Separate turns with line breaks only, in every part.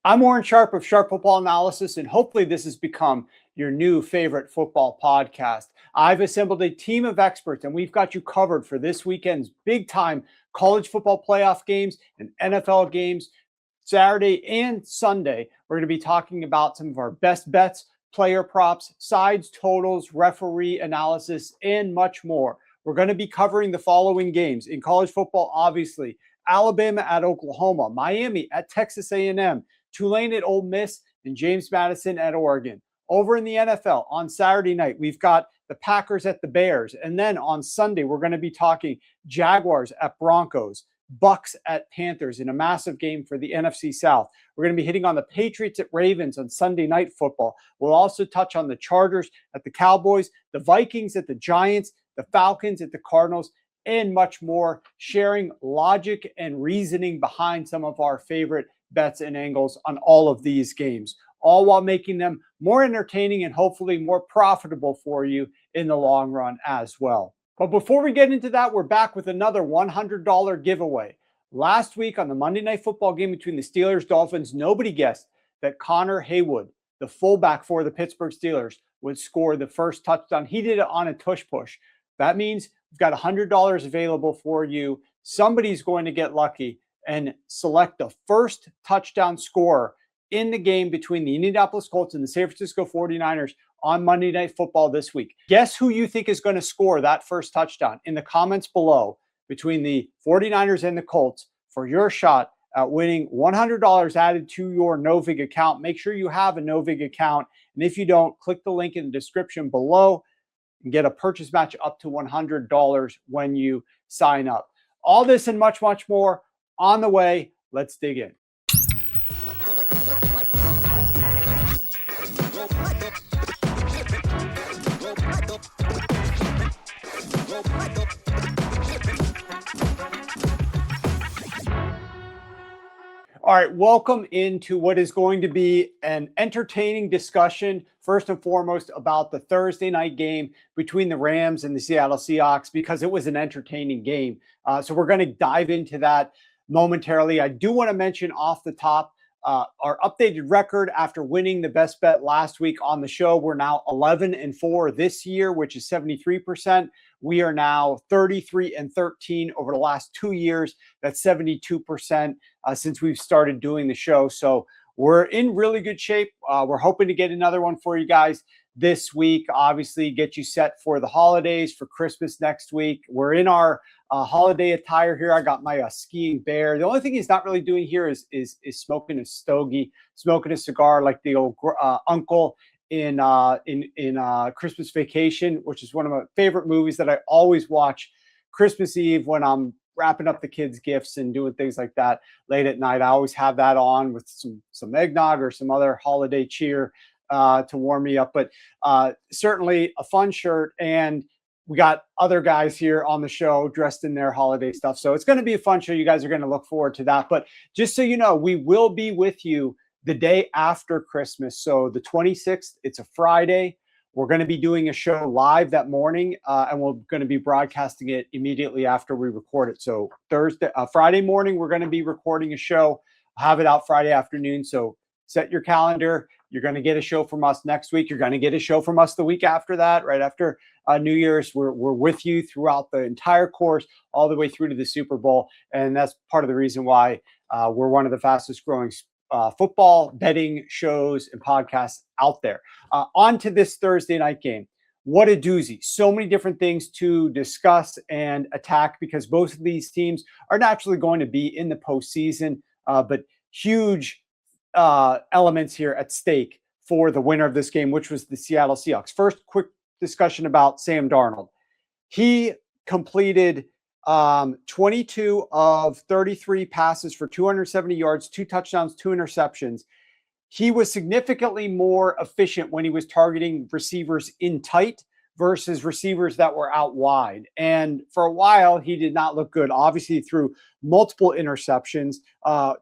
I'm Warren Sharp of Sharp Football Analysis, and hopefully this has become your new favorite football podcast. I've assembled a team of experts, and we've got you covered for this weekend's big-time college football playoff games and NFL games. Saturday and Sunday, we're going to be talking about some of our best bets, player props, sides, totals, referee analysis, and much more. We're going to be covering the following games. In college football, obviously, Alabama at Oklahoma, Miami at Texas A&M, Tulane at Ole Miss, and James Madison at Oregon. Over in the NFL, on Saturday night, we've got the Packers at the Bears. And then on Sunday, we're going to be talking Jaguars at Broncos, Bucks at Panthers in a massive game for the NFC South. We're going to be hitting on the Patriots at Ravens on Sunday Night Football. We'll also touch on the Chargers at the Cowboys, the Vikings at the Giants, the Falcons at the Cardinals, and much more, sharing logic and reasoning behind some of our favorite bets and angles on all of these games, all while making them more entertaining and hopefully more profitable for you in the long run as well. But before we get into that, we're back with another $100 giveaway. Last week on the Monday Night Football game between the Steelers Dolphins, nobody guessed that Connor Haywood, the fullback for the Pittsburgh Steelers, would score the first touchdown. He did it on a tush push. That means we've got $100 available for you. Somebody's going to get lucky and select the first touchdown scorer in the game between the Indianapolis Colts and the San Francisco 49ers on Monday Night Football this week. Guess who you think is going to score that first touchdown in the comments below between the 49ers and the Colts for your shot at winning $100 added to your Novig account. Make sure you have a Novig account. And if you don't, click the link in the description below and get a purchase match up to $100 when you sign up. All this and much, much more on the way. Let's dig in. All right, welcome into what is going to be an entertaining discussion, first and foremost, about the Thursday night game between the Rams and the Seattle Seahawks, because it was an entertaining game. So we're going to dive into that momentarily. I do want to mention off the top our updated record after winning the best bet last week on the show. We're now 11-4 this year, which is 73%. We are now 33-13 over the last 2 years. That's 72% since we've started doing the show. So we're in really good shape. We're hoping to get another one for you guys this week. Obviously, get you set for the holidays, for Christmas next week. We're in our holiday attire here. I got my skiing bear. The only thing he's not really doing here is smoking a stogie, smoking a cigar like the old uncle in Christmas Vacation, which is one of my favorite movies that I always watch Christmas Eve when I'm wrapping up the kids' gifts and doing things like that late at night. I always have that on with some eggnog or some other holiday cheer to warm me up. But certainly a fun shirt, and we got other guys here on the show dressed in their holiday stuff. So it's going to be a fun show. You guys are going to look forward to that. But just so you know, we will be with you the day after Christmas. So the 26th, it's a Friday. We're going to be doing a show live that morning, and we're going to be broadcasting it immediately after we record it. So Friday morning, we're going to be recording a show, have it out Friday afternoon. So set your calendar. You're going to get a show from us next week. You're going to get a show from us the week after that, right after New Year's. We're with you throughout the entire course, all the way through to the Super Bowl. And that's part of the reason why we're one of the fastest growing football betting shows and podcasts out there. On to this Thursday night game. What a doozy. So many different things to discuss and attack, because both of these teams are naturally going to be in the postseason, but huge elements here at stake for the winner of this game, which was the Seattle Seahawks. First, quick discussion about Sam Darnold. He completed 22 of 33 passes for 270 yards, 2 touchdowns, 2 interceptions. He was significantly more efficient when he was targeting receivers in tight versus receivers that were out wide. And for a while, he did not look good. Obviously, through multiple interceptions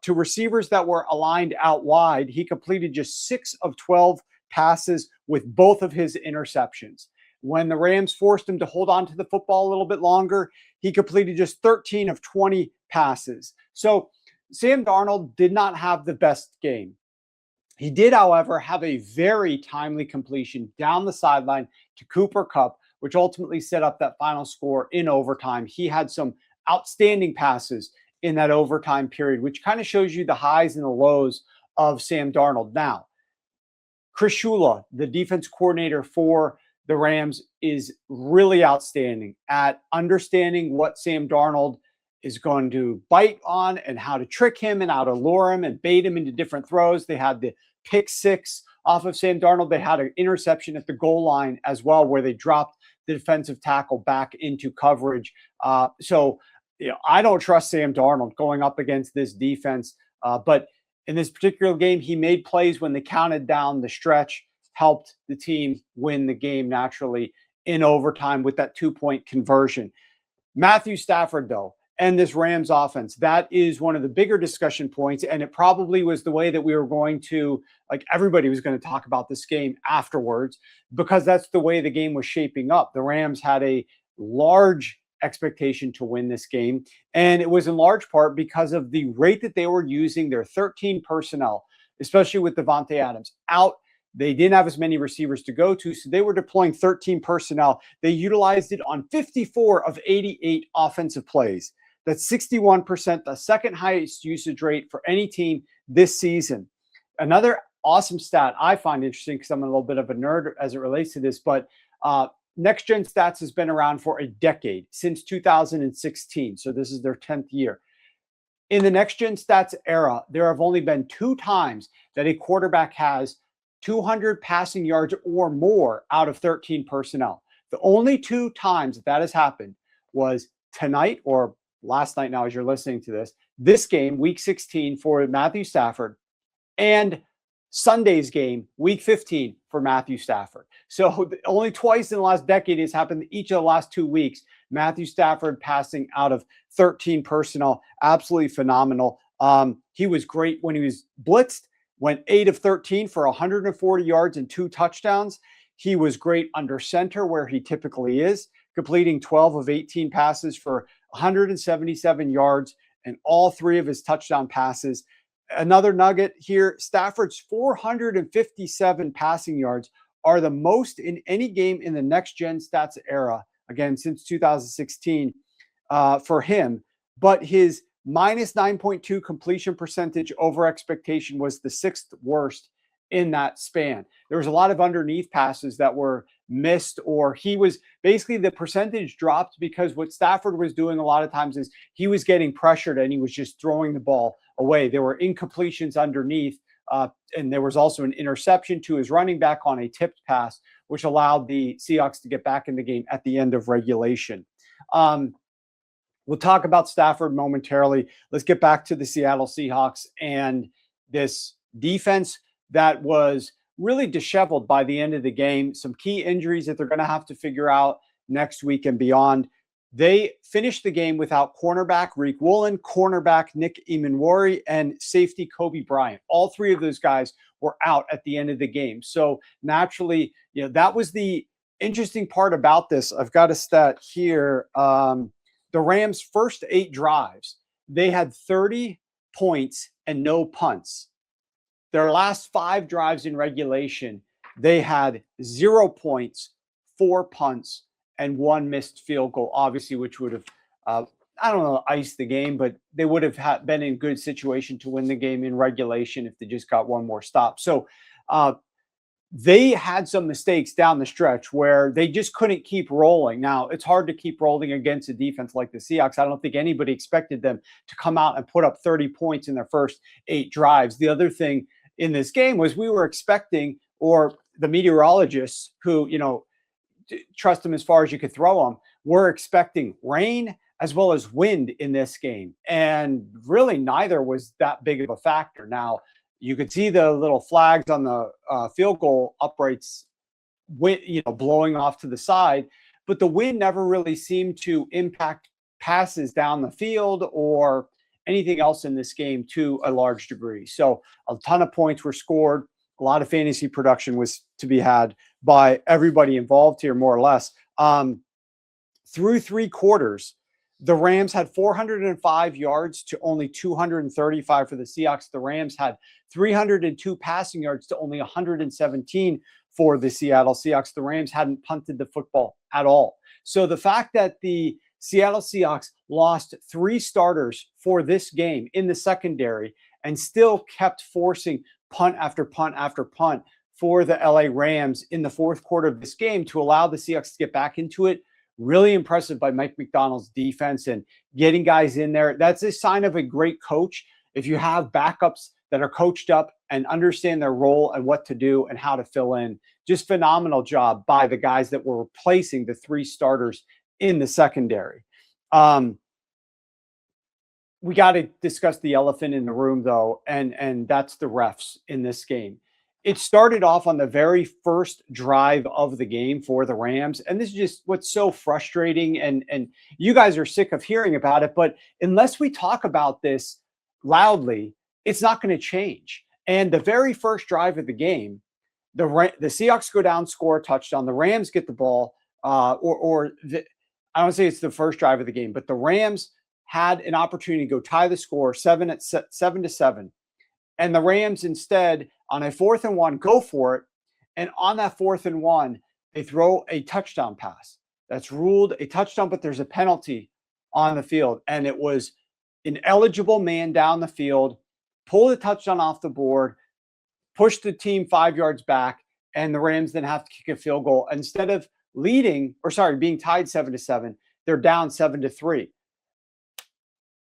to receivers that were aligned out wide, he completed just 6 of 12 passes with both of his interceptions. When the Rams forced him to hold on to the football a little bit longer, he completed just 13 of 20 passes. So Sam Darnold did not have the best game. He did, however, have a very timely completion down the sideline to Cooper Kupp, which ultimately set up that final score in overtime. He had some outstanding passes in that overtime period, which kind of shows you the highs and the lows of Sam Darnold. Now, Chris Shula, the defense coordinator for the Rams, is really outstanding at understanding what Sam Darnold is going to bite on and how to trick him and how to lure him and bait him into different throws. They had the pick six off of Sam Darnold. They had an interception at the goal line as well, where they dropped the defensive tackle back into coverage. So I don't trust Sam Darnold going up against this defense. But in this particular game, he made plays when they counted down the stretch, helped the team win the game naturally in overtime with that 2-point conversion. Matthew Stafford, though, and this Rams offense, that is one of the bigger discussion points. And it probably was the way that we were going to, like, everybody was going to talk about this game afterwards, because that's the way the game was shaping up. The Rams had a large expectation to win this game. And it was in large part because of the rate that they were using their 13 personnel, especially with Devontae Adams out. They didn't have as many receivers to go to, so they were deploying 13 personnel. They utilized it on 54 of 88 offensive plays. That's 61%, the second highest usage rate for any team this season. Another awesome stat I find interesting, because I'm a little bit of a nerd as it relates to this, but Next Gen Stats has been around for a decade, since 2016. So this is their 10th year. In the Next Gen Stats era, there have only been 2 times that a quarterback has 200 passing yards or more out of 13 personnel. The only 2 times that has happened was tonight, or last night now as you're listening to this game, week 16 for Matthew Stafford, and Sunday's game, week 15 for Matthew Stafford. So only twice in the last decade has happened each of the last 2 weeks. Matthew Stafford passing out of 13 personnel, absolutely phenomenal. He was great when he was blitzed, went 8 of 13 for 140 yards and 2 touchdowns. He was great under center, where he typically is, completing 12 of 18 passes for 177 yards and all 3 of his touchdown passes. Another nugget here, Stafford's 457 passing yards are the most in any game in the Next Gen Stats era, again, since 2016 for him. But his minus 9.2 completion percentage over expectation was the 6th worst in that span. There was a lot of underneath passes that were missed, or he was basically, the percentage dropped because what Stafford was doing a lot of times is he was getting pressured and he was just throwing the ball away. There were incompletions underneath, and there was also an interception to his running back on a tipped pass, which allowed the Seahawks to get back in the game at the end of regulation. We'll talk about Stafford momentarily. Let's get back to the Seattle Seahawks and this defense that was really disheveled by the end of the game. Some key injuries that they're going to have to figure out next week and beyond. They finished the game without cornerback Reek Woolen, cornerback Nick Emanwari, and safety Kobe Bryant. All 3 of those guys were out at the end of the game. So naturally, that was the interesting part about this. I've got a stat here. The Rams' first 8 drives, they had 30 points and no punts. Their last 5 drives in regulation, they had 0 points, 4 punts, and 1 missed field goal, obviously, which would have, iced the game, but they would have been in good situation to win the game in regulation if they just got 1 more stop. So they had some mistakes down the stretch where they just couldn't keep rolling. Now, it's hard to keep rolling against a defense like the Seahawks. I don't think anybody expected them to come out and put up 30 points in their first 8 drives. The other thing in this game was we were expecting, or the meteorologists who, trust them as far as you could throw them, were expecting rain as well as wind in this game. And really neither was that big of a factor. Now, you could see the little flags on the field goal uprights, blowing off to the side, but the wind never really seemed to impact passes down the field or anything else in this game to a large degree. So a ton of points were scored. A lot of fantasy production was to be had by everybody involved here, more or less. Through 3 quarters, The Rams had 405 yards to only 235 for the Seahawks. The Rams had 302 passing yards to only 117 for the Seattle Seahawks. The Rams hadn't punted the football at all. So the fact that the Seattle Seahawks lost 3 starters for this game in the secondary and still kept forcing punt after punt after punt for the LA Rams in the fourth quarter of this game to allow the Seahawks to get back into it. Really impressive by Mike McDonald's defense and getting guys in there. That's a sign of a great coach. If you have backups that are coached up and understand their role and what to do and how to fill in, just phenomenal job by the guys that were replacing the 3 starters in the secondary. We got to discuss the elephant in the room, though, and that's the refs in this game. It started off on the very first drive of the game for the Rams. And this is just what's so frustrating. And you guys are sick of hearing about it. But unless we talk about this loudly, it's not going to change. And the very first drive of the game, the Seahawks go down, score a touchdown. The Rams get the ball. I don't say it's the first drive of the game, but the Rams had an opportunity to go tie the score 7-7. And the Rams instead, on a 4th and 1, go for it. And on that 4th and 1, they throw a touchdown pass. That's ruled a touchdown, but there's a penalty on the field. And it was an eligible man down the field, pull the touchdown off the board, push the team 5 yards back, and the Rams then have to kick a field goal. Instead of being tied 7-7, they're down 7-3.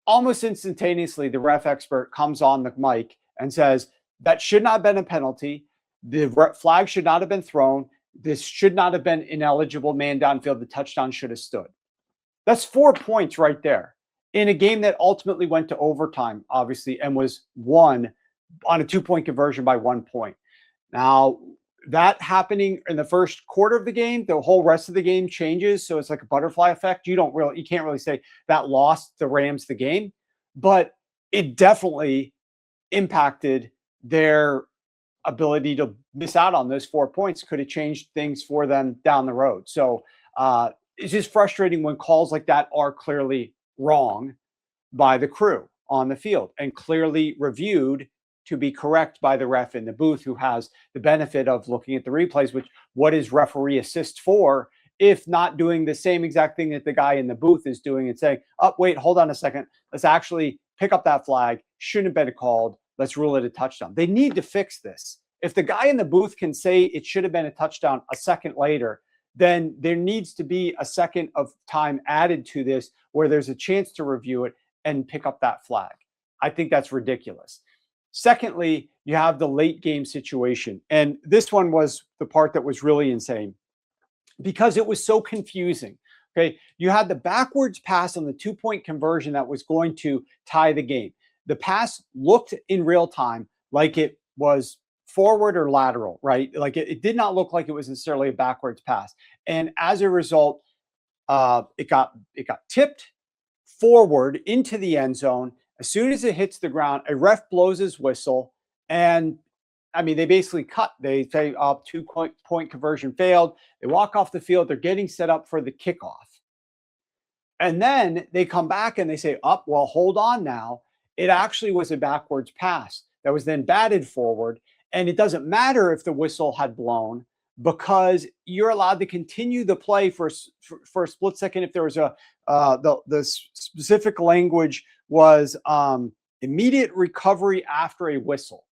Almost instantaneously, the ref expert comes on the mic and says, that should not have been a penalty. The flag should not have been thrown. This should not have been ineligible man downfield. The touchdown should have stood. That's 4 points right there in a game that ultimately went to overtime, obviously, and was won on a 2-point conversion by 1 point. Now, that happening in the first quarter of the game, the whole rest of the game changes. So it's like a butterfly effect. You can't really say that lost the Rams the game, but it definitely impacted their ability to miss out on those 4 points. Could have changed things for them down the road. So it's just frustrating when calls like that are clearly wrong by the crew on the field and clearly reviewed to be correct by the ref in the booth, who has the benefit of looking at the replays, which what is referee assist for, if not doing the same exact thing that the guy in the booth is doing and saying, oh, wait, hold on a second. Let's actually pick up that flag. Shouldn't have been called. Let's rule it a touchdown. They need to fix this. If the guy in the booth can say it should have been a touchdown a second later, then there needs to be a second of time added to this where there's a chance to review it and pick up that flag. I think that's ridiculous. Secondly, you have the late game situation. And this one was the part that was really insane because it was so confusing. Okay. You had the backwards pass on the 2-point conversion that was going to tie the game. The pass looked in real time like it was forward or lateral, right? Like it did not look like it was necessarily a backwards pass. And as a result, it got tipped forward into the end zone. As soon as it hits the ground, a ref blows his whistle. And I mean, they basically cut. They say 2-point conversion failed. They walk off the field. They're getting set up for the kickoff. And then they come back and they say, well, hold on now. It actually was a backwards pass that was then batted forward. And it doesn't matter if the whistle had blown because you're allowed to continue the play for a split second. If there was the specific language was immediate recovery after a whistle.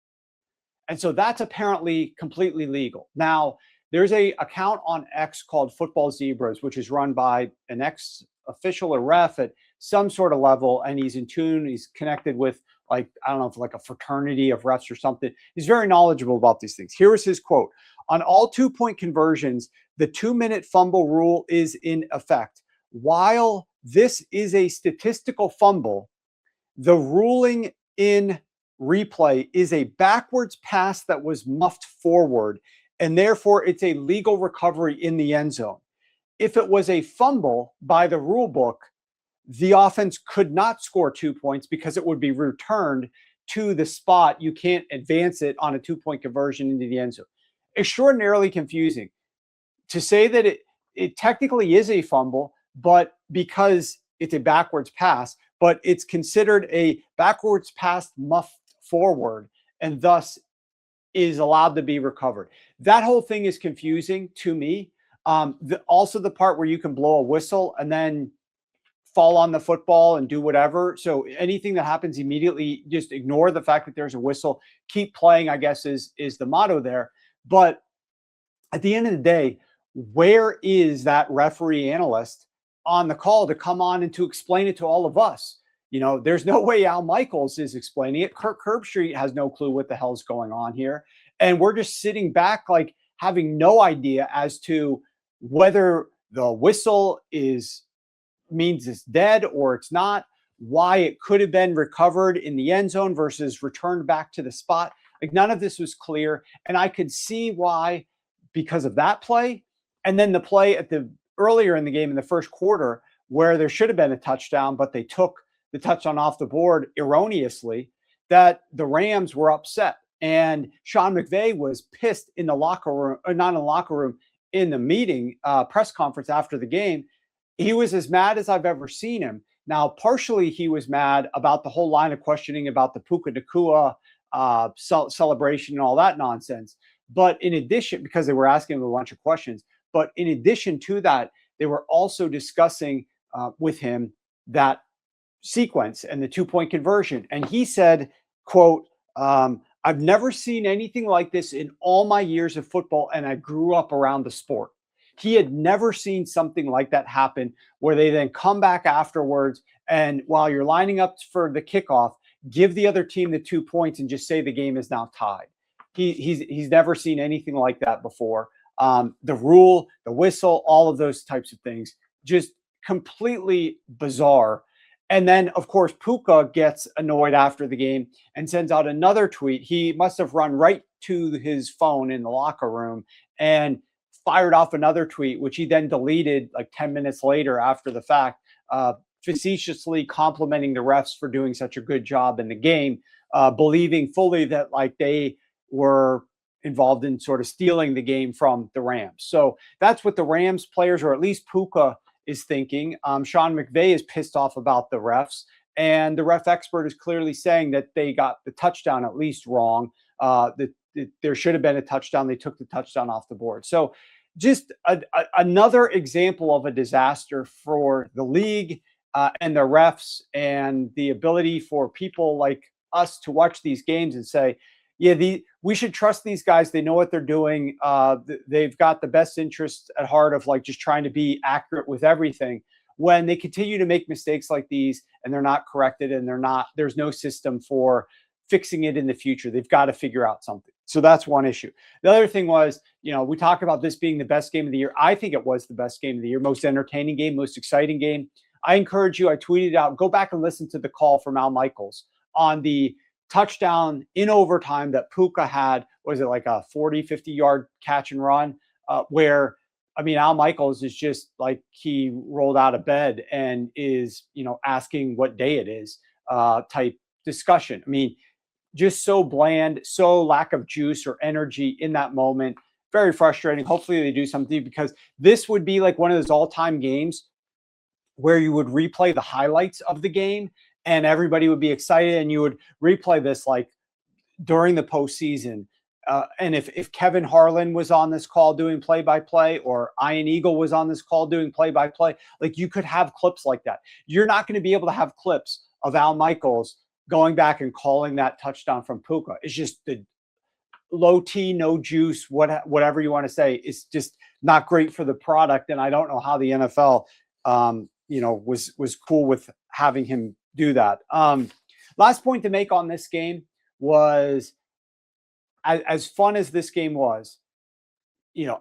And so that's apparently completely legal. Now, there's a account on X called Football Zebras, which is run by an ex-official or ref at some sort of level, and he's in tune. He's connected with, like, I don't know, if like a fraternity of refs or something. He's very knowledgeable about these things. Here is his quote. On all 2-point conversions, the 2-minute fumble rule is in effect. While this is a statistical fumble, the ruling in replay is a backwards pass that was muffed forward, and therefore it's a legal recovery in the end zone. If it was a fumble by the rule book, the offense could not score 2 points because it would be returned to the spot. You can't advance it on a 2-point conversion into the end zone. Extraordinarily confusing to say that it technically is a fumble, but because it's a backwards pass, but it's considered a backwards pass muffed forward and thus is allowed to be recovered. That whole thing is confusing to me. Also the part where you can blow a whistle and then fall on the football and do whatever. So anything that happens immediately, just ignore the fact that there's a whistle, keep playing, I guess is the motto there. But at the end of the day, where is that referee analyst on the call to come on and to explain it to all of us? There's no way Al Michaels is explaining it. Kirk Herbstreit has no clue what the hell's going on here. And we're just sitting back, like having no idea as to whether the whistle means it's dead or it's not, why it could have been recovered in the end zone versus returned back to the spot. Like none of this was clear. And I could see why, because of that play. And then the play earlier in the game in the first quarter, where there should have been a touchdown, but they took the touchdown off the board erroneously, that the Rams were upset. And Sean McVay was pissed in the locker room, or not in the locker room, in the meeting, press conference after the game. He was as mad as I've ever seen him. Now, partially he was mad about the whole line of questioning about the Puka Nacua celebration and all that nonsense. But in addition, because they were asking him a bunch of questions, but in addition to that, they were also discussing with him that sequence and the 2-point conversion. And he said, quote, I've never seen anything like this in all my years of football, and I grew up around the sport. He had never seen something like that happen, where they then come back afterwards, and while you're lining up for the kickoff, give the other team the 2 points and just say the game is now tied. He's never seen anything like that before. The rule, the whistle, all of those types of things, just completely bizarre. And then, of course, Puka gets annoyed after the game and sends out another tweet. He must have run right to his phone in the locker room and fired off another tweet, which he then deleted like 10 minutes later after the fact, facetiously complimenting the refs for doing such a good job in the game, believing fully that like they were involved in sort of stealing the game from the Rams. So that's what the Rams players, or at least Puka, is thinking. Sean McVay is pissed off about the refs, and the ref expert is clearly saying that they got the touchdown at least wrong. That there should have been a touchdown. They took the touchdown off the board. So just another example of a disaster for the league and the refs, and the ability for people like us to watch these games and say, yeah, we should trust these guys. They know what they're doing. They've got the best interest at heart of like just trying to be accurate with everything. When they continue to make mistakes like these and they're not corrected, and there's no system for fixing it in the future, they've got to figure out something. So that's one issue. The other thing was, we talk about this being the best game of the year. I think it was the best game of the year, most entertaining game, most exciting game. I encourage you, I tweeted out, go back and listen to the call from Al Michaels on the touchdown in overtime that Puka had. Was it like a 40, 50-yard catch and run where, Al Michaels is just like, he rolled out of bed and is, asking what day it is type discussion. Just so bland, so lack of juice or energy in that moment. Very frustrating. Hopefully they do something, because this would be like one of those all-time games where you would replay the highlights of the game and everybody would be excited, and you would replay this like during the postseason. And if Kevin Harlan was on this call doing play-by-play, or Ian Eagle was on this call doing play-by-play, like you could have clips like that. You're not going to be able to have clips of Al Michaels going back and calling that touchdown from Puka. It's just the low T, no juice, whatever you want to say. It's just not great for the product. And I don't know how the NFL, was cool with having him do that. Last point to make on this game was, as fun as this game was,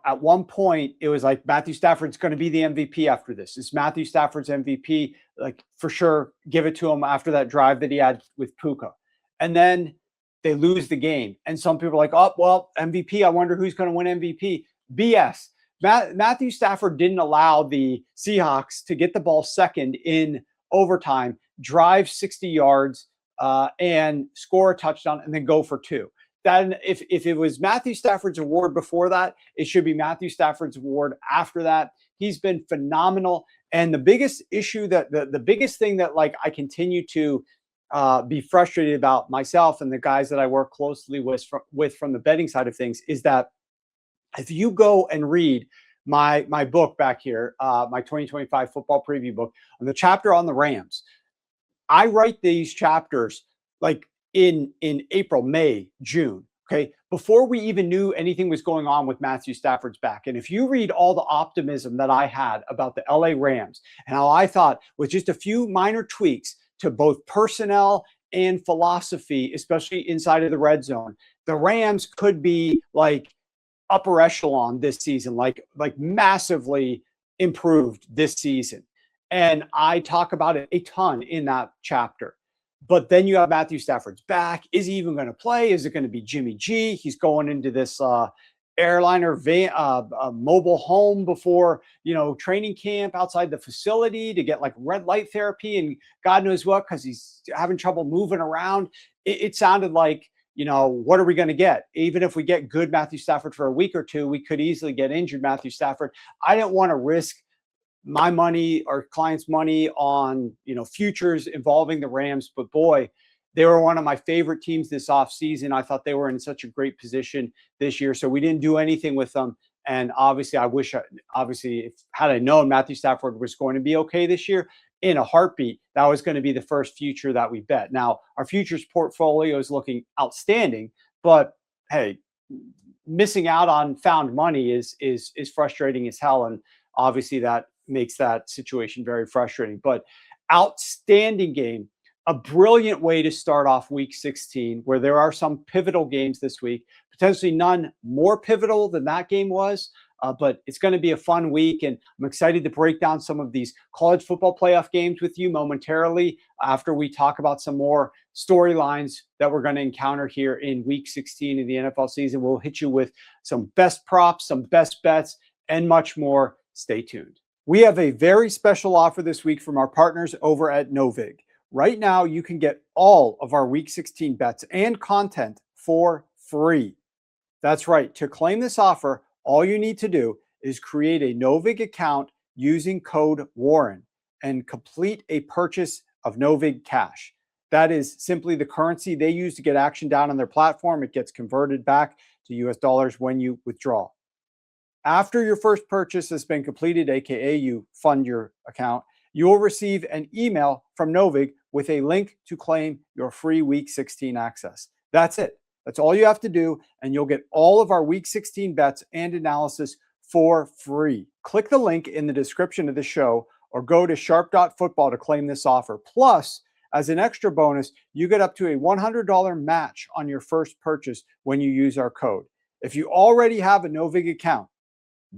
at one point it was like Matthew Stafford's going to be the MVP after this. It's Matthew Stafford's MVP, like for sure. Give it to him after that drive that he had with Puka. And then they lose the game. And some people are like, oh, well, MVP, I wonder who's going to win MVP. BS. Matthew Stafford didn't allow the Seahawks to get the ball second in overtime, drive 60 yards, and score a touchdown, and then go for two. Then if it was Matthew Stafford's award before that, it should be Matthew Stafford's award after that. He's been phenomenal. And the biggest issue that the biggest thing that like I continue to be frustrated about myself and the guys that I work closely with from the betting side of things is that if you go and read my book back here, my 2025 football preview book, on the chapter on the Rams, I write these chapters like in April, May, June. Okay, before we even knew anything was going on with Matthew Stafford's back. And if you read all the optimism that I had about the LA Rams and how I thought with just a few minor tweaks to both personnel and philosophy, especially inside of the red zone, the Rams could be like upper echelon this season, like massively improved this season. And I talk about it a ton in that chapter. But then you have Matthew Stafford's back. Is he even going to play? Is it going to be Jimmy G? He's going into this airliner van, mobile home before, training camp outside the facility to get like red light therapy and God knows what, because he's having trouble moving around. It sounded like, what are we going to get? Even if we get good Matthew Stafford for a week or two, we could easily get injured Matthew Stafford. I didn't want to risk my money or clients' money on, futures involving the Rams. But boy, they were one of my favorite teams this offseason. I thought they were in such a great position this year. So we didn't do anything with them. And obviously, had I known Matthew Stafford was going to be okay this year, in a heartbeat, that was going to be the first future that we bet. Now, our futures portfolio is looking outstanding, but hey, missing out on found money is frustrating as hell. And obviously that makes that situation very frustrating. But outstanding game, a brilliant way to start off week 16, where there are some pivotal games this week, potentially none more pivotal than that game was. But it's going to be a fun week, and I'm excited to break down some of these college football playoff games with you momentarily after we talk about some more storylines that we're going to encounter here in week 16 of the NFL season. We'll hit you with some best props, some best bets, and much more. Stay tuned. We have a very special offer this week from our partners over at Novig. Right now, you can get all of our week 16 bets and content for free. That's right. To claim this offer, all you need to do is create a Novig account using code Warren and complete a purchase of Novig Cash. That is simply the currency they use to get action down on their platform. It gets converted back to US dollars when you withdraw. After your first purchase has been completed, aka you fund your account, you will receive an email from Novig with a link to claim your free Week 16 access. That's it. That's all you have to do, and you'll get all of our Week 16 bets and analysis for free. Click the link in the description of the show or go to sharp.football to claim this offer. Plus, as an extra bonus, you get up to a $100 match on your first purchase when you use our code. If you already have a Novig account,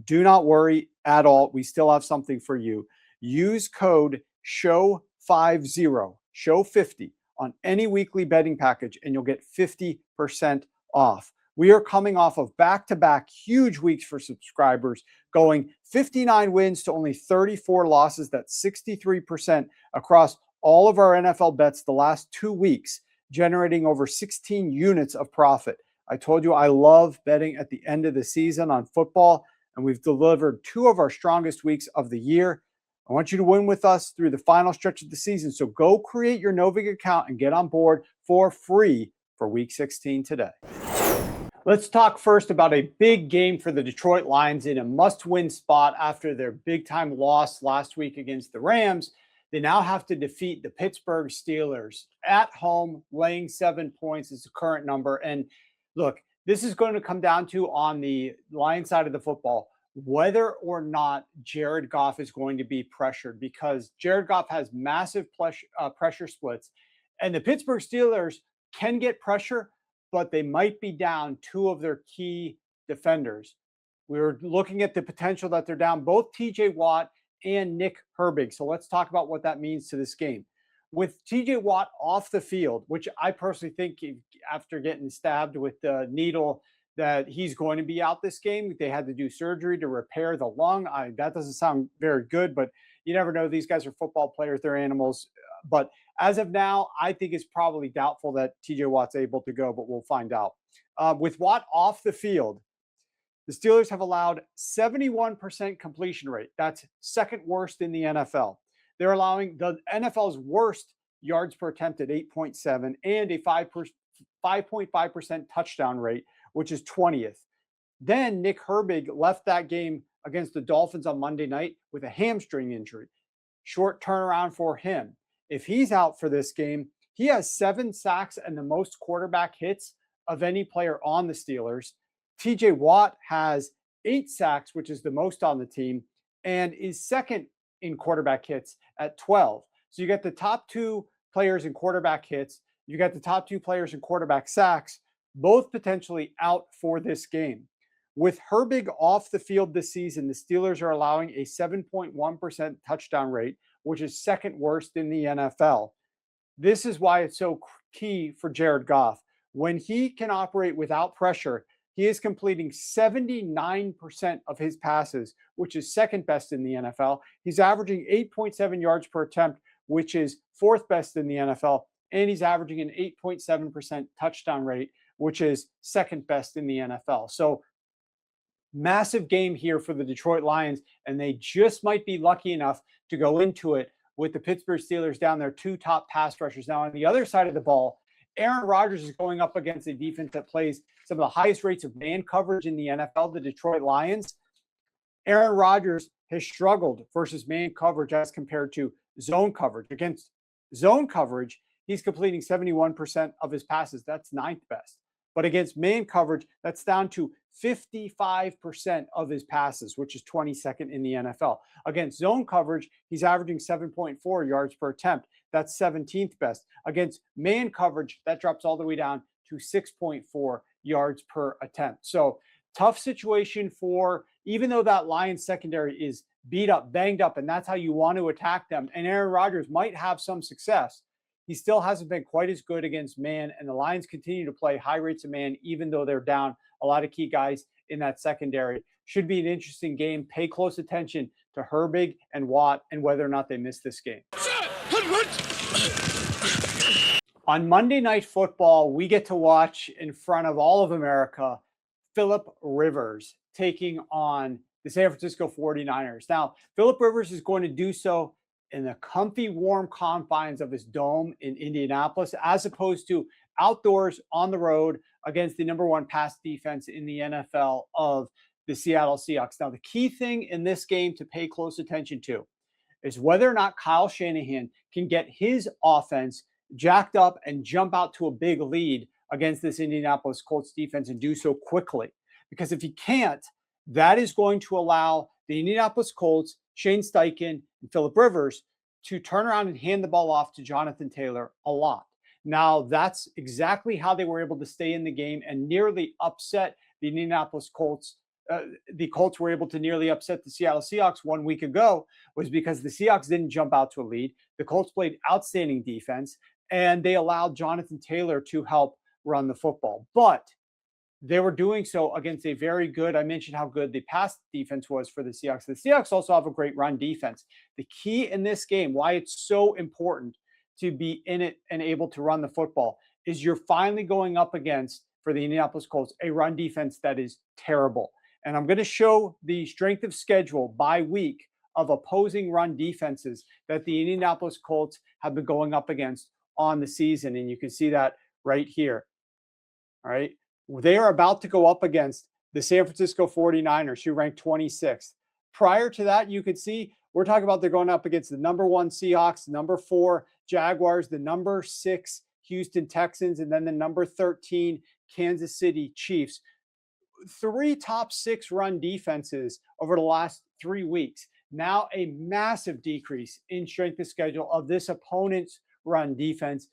do not worry at all. We still have something for you. Use code SHOW50, SHOW50 on any weekly betting package, and you'll get 50% off. We are coming off of back-to-back huge weeks for subscribers, going 59 wins to only 34 losses. That's 63% across all of our NFL bets the last 2 weeks, generating over 16 units of profit. I told you I love betting at the end of the season on football, and we've delivered 2 of our strongest weeks of the year. I want you to win with us through the final stretch of the season. So go create your Novig account and get on board for free for Week 16 today. Let's talk first about a big game for the Detroit Lions in a must-win spot after their big-time loss last week against the Rams. They now have to defeat the Pittsburgh Steelers at home, laying 7 points is the current number. And look, this is going to come down to, on the Lions side of the football, whether or not Jared Goff is going to be pressured, because Jared Goff has massive pressure splits, and the Pittsburgh Steelers can get pressure, but they might be down 2 of their key defenders. We were looking at the potential that they're down both TJ Watt and Nick Herbig. So let's talk about what that means to this game. With TJ Watt off the field, which I personally think after getting stabbed with the needle that he's going to be out this game. They had to do surgery to repair the lung. That doesn't sound very good, but you never know. These guys are football players. They're animals. But as of now, I think it's probably doubtful that TJ Watt's able to go, but we'll find out. With Watt off the field, The Steelers have allowed 71% completion rate. That's second worst in the NFL. They're allowing the NFL's worst yards per attempt at 8.7 and a 5.5% touchdown rate, which is 20th. Then Nick Herbig left that game against the Dolphins on Monday night with a hamstring injury. Short turnaround for him. If he's out for this game, he has 7 sacks and the most quarterback hits of any player on the Steelers. TJ Watt has 8 sacks, which is the most on the team, and is second in quarterback hits at 12. So you got the top 2 players in quarterback hits. You got the top 2 players in quarterback sacks, both potentially out for this game. With Herbig off the field this season, the Steelers are allowing a 7.1% touchdown rate, which is second worst in the NFL. This is why it's so key for Jared Goff. When he can operate without pressure, he is completing 79% of his passes, which is second best in the NFL. He's averaging 8.7 yards per attempt, which is fourth best in the NFL. And he's averaging an 8.7% touchdown rate, which is second best in the NFL. So massive game here for the Detroit Lions, and they just might be lucky enough to go into it with the Pittsburgh Steelers down their 2 top pass rushers. Now, on the other side of the ball, Aaron Rodgers is going up against a defense that plays some of the highest rates of man coverage in the NFL, the Detroit Lions. Aaron Rodgers has struggled versus man coverage as compared to zone coverage. Against zone coverage, he's completing 71% of his passes. That's 9th best. But against man coverage, that's down to 55% of his passes, which is 22nd in the NFL. Against zone coverage, he's averaging 7.4 yards per attempt. That's 17th best. Against man coverage, that drops all the way down to 6.4 yards per attempt. So tough situation for, even though that Lions secondary is beat up, banged up, and that's how you want to attack them. And Aaron Rodgers might have some success. He still hasn't been quite as good against man, and the Lions continue to play high rates of man, even though they're down a lot of key guys in that secondary. Should be an interesting game. Pay close attention to Herbig and Watt and whether or not they miss this game. On Monday Night Football, we get to watch in front of all of America Philip Rivers taking on the San Francisco 49ers. Now, Philip Rivers is going to do so in the comfy, warm confines of his dome in Indianapolis, as opposed to outdoors on the road against the number 1 pass defense in the NFL of the Seattle Seahawks. Now, the key thing in this game to pay close attention to is whether or not Kyle Shanahan can get his offense jacked up and jump out to a big lead against this Indianapolis Colts defense and do so quickly. Because if he can't, that is going to allow the Indianapolis Colts, Shane Steichen, and Philip Rivers to turn around and hand the ball off to Jonathan Taylor a lot. Now, that's exactly how they were able to stay in the game and nearly upset the Indianapolis Colts. The Colts were able to nearly upset the Seattle Seahawks 1 week ago, was because the Seahawks didn't jump out to a lead. The Colts played outstanding defense, and they allowed Jonathan Taylor to help run the football. But they were doing so against a very good, I mentioned how good the pass defense was for the Seahawks. The Seahawks also have a great run defense. The key in this game, why it's so important to be in it and able to run the football, is you're finally going up against, for the Indianapolis Colts, a run defense that is terrible. And I'm going to show the strength of schedule by week of opposing run defenses that the Indianapolis Colts have been going up against on the season. And you can see that right here. All right. They are about to go up against the San Francisco 49ers, who ranked 26th. Prior to that, you could see we're talking about they're going up against the number 1 Seahawks, number 4 Jaguars, the number 6 Houston Texans, and then the number 13 Kansas City Chiefs. 3 top 6 run defenses over the last 3 weeks. Now a massive decrease in strength of schedule of this opponent's run defense.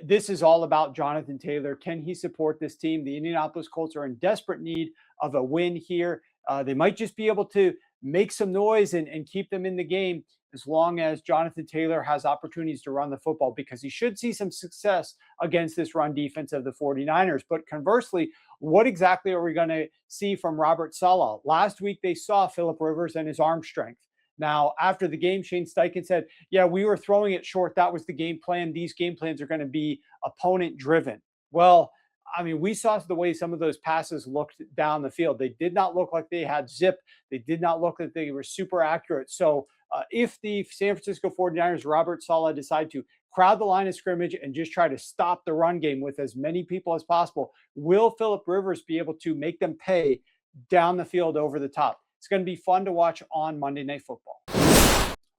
This is all about Jonathan Taylor. Can he support this team? The Indianapolis Colts are in desperate need of a win here. They might just be able to make some noise and keep them in the game as long as Jonathan Taylor has opportunities to run the football, because he should see some success against this run defense of the 49ers. But conversely, what exactly are we going to see from Robert Saleh? Last week, they saw Philip Rivers and his arm strength. Now, after the game, Shane Steichen said, yeah, we were throwing it short. That was the game plan. These game plans are going to be opponent driven. Well, I mean, we saw the way some of those passes looked down the field. They did not look like they had zip. They did not look like they were super accurate. So if the San Francisco 49ers, Robert Saleh, decide to crowd the line of scrimmage and just try to stop the run game with as many people as possible, will Phillip Rivers be able to make them pay down the field over the top? It's going to be fun to watch on Monday Night Football.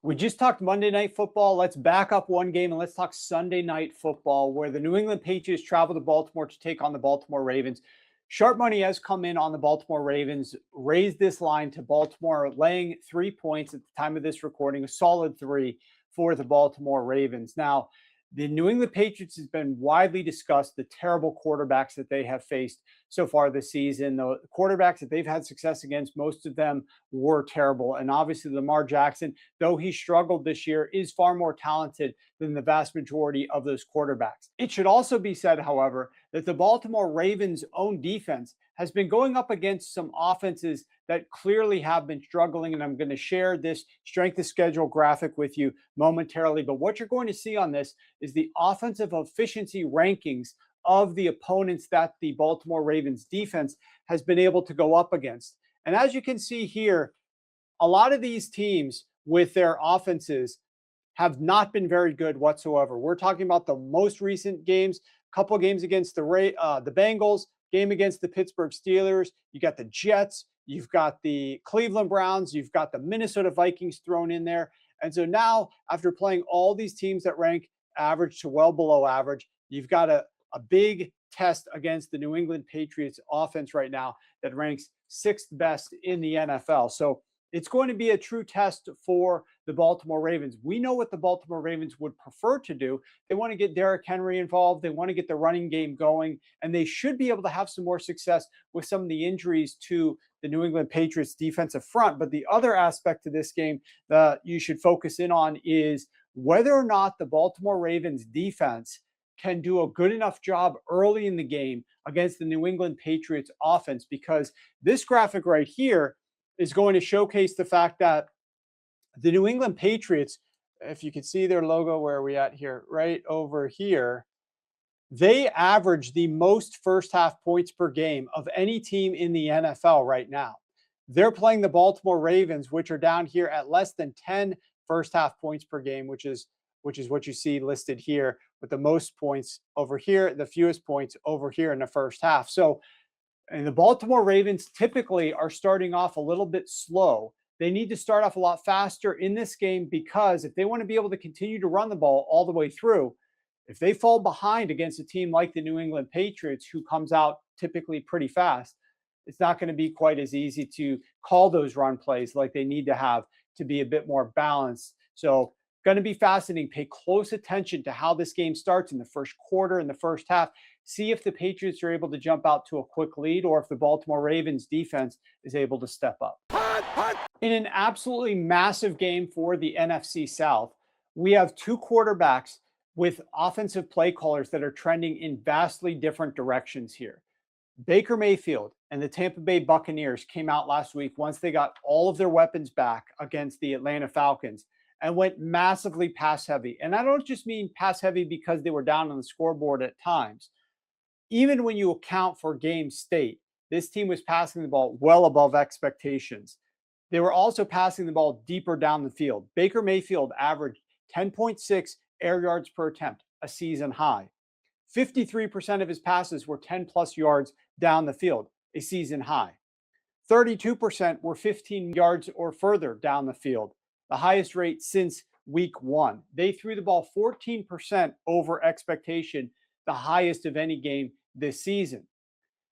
We just talked Monday Night Football. Let's back up one game and let's talk Sunday Night Football, where the New England Patriots travel to Baltimore to take on the Baltimore Ravens. Sharp money has come in on the Baltimore Ravens, raised this line to Baltimore, laying 3 points at the time of this recording, a solid 3 for the Baltimore Ravens. Now, the New England Patriots has been widely discussed, the terrible quarterbacks that they have faced so far this season. The quarterbacks that they've had success against, most of them were terrible. And obviously, Lamar Jackson, though he struggled this year, is far more talented than the vast majority of those quarterbacks. It should also be said, however, that the Baltimore Ravens' own defense has been going up against some offenses that clearly have been struggling. And I'm going to share this strength of schedule graphic with you momentarily. But what you're going to see on this is the offensive efficiency rankings of the opponents that the Baltimore Ravens defense has been able to go up against. And as you can see here, a lot of these teams with their offenses have not been very good whatsoever. We're talking about the most recent games, a couple of games against the Bengals, game against the Pittsburgh Steelers. You got the Jets, you've got the Cleveland Browns, you've got the Minnesota Vikings thrown in there. And so now, after playing all these teams that rank average to well below average, you've got a big test against the New England Patriots offense right now that ranks 6th best in the NFL. So it's going to be a true test for the Baltimore Ravens. We know what the Baltimore Ravens would prefer to do. They want to get Derrick Henry involved. They want to get the running game going, and they should be able to have some more success with some of the injuries to the New England Patriots defensive front. But the other aspect to this game that you should focus in on is whether or not the Baltimore Ravens defense can do a good enough job early in the game against the New England Patriots offense, because this graphic right here is going to showcase the fact that the New England Patriots, if you can see their logo, where are we at here? Right over here. They average the most first half points per game of any team in the NFL right now. They're playing the Baltimore Ravens, which are down here at less than 10 first half points per game, which is what you see listed here, with the most points over here, the fewest points over here in the first half. So, and the Baltimore Ravens typically are starting off a little bit slow. They need to start off a lot faster in this game, because if they want to be able to continue to run the ball all the way through, if they fall behind against a team like the New England Patriots, who comes out typically pretty fast, it's not going to be quite as easy to call those run plays like they need to have to be a bit more balanced. So, going to be fascinating. Pay close attention to how this game starts in the first quarter, in the first half. See if the Patriots are able to jump out to a quick lead, or if the Baltimore Ravens defense is able to step up. In an absolutely massive game for the NFC South, we have two quarterbacks with offensive play callers that are trending in vastly different directions here. Baker Mayfield and the Tampa Bay Buccaneers came out last week, once they got all of their weapons back against the Atlanta Falcons, and went massively pass heavy. And I don't just mean pass heavy because they were down on the scoreboard at times. Even when you account for game state, this team was passing the ball well above expectations. They were also passing the ball deeper down the field. Baker Mayfield averaged 10.6 air yards per attempt, a season high. 53% of his passes were 10 plus yards down the field, a season high. 32% were 15 yards or further down the field, the highest rate since week 1. They threw the ball 14% over expectation, the highest of any game this season.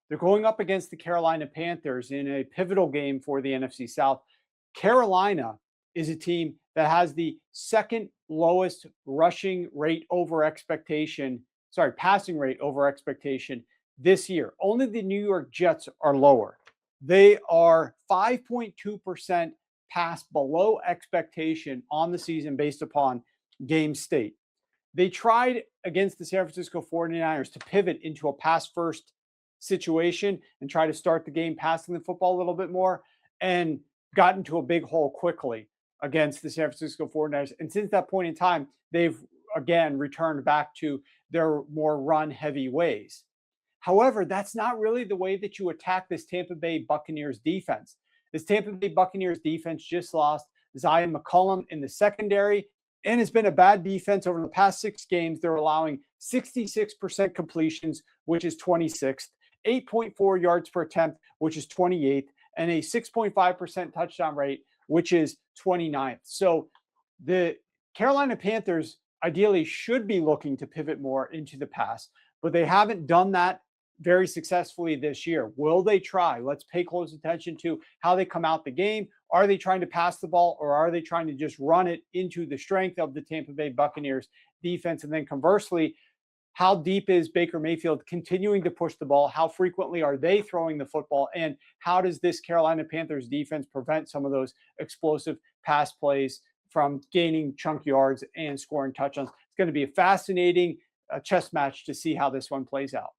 They're going up against the Carolina Panthers in a pivotal game for the NFC South. Carolina is a team that has the second lowest passing rate over expectation this year. Only the New York Jets are lower. They are 5.2% pass below expectation on the season based upon game state. They tried against the San Francisco 49ers to pivot into a pass first situation and try to start the game passing the football a little bit more, and got into a big hole quickly against the San Francisco 49ers. And since that point in time, they've again returned back to their more run heavy ways. However, that's not really the way that you attack this Tampa Bay Buccaneers defense. This Tampa Bay Buccaneers defense just lost Zion McCollum in the secondary, and it's been a bad defense over the past 6 games. They're allowing 66% completions, which is 26th, 8.4 yards per attempt, which is 28th, and a 6.5% touchdown rate, which is 29th. So the Carolina Panthers ideally should be looking to pivot more into the pass, but they haven't done that very successfully this year. Will they try? Let's pay close attention to how they come out the game. Are they trying to pass the ball, or are they trying to just run it into the strength of the Tampa Bay Buccaneers defense? And then conversely, how deep is Baker Mayfield continuing to push the ball? How frequently are they throwing the football? And how does this Carolina Panthers defense prevent some of those explosive pass plays from gaining chunk yards and scoring touchdowns? It's going to be a fascinating chess match to see how this one plays out.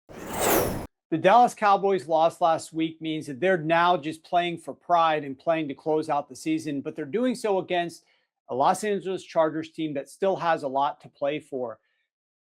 The Dallas Cowboys loss last week means that they're now just playing for pride and playing to close out the season, but they're doing so against a Los Angeles Chargers team that still has a lot to play for.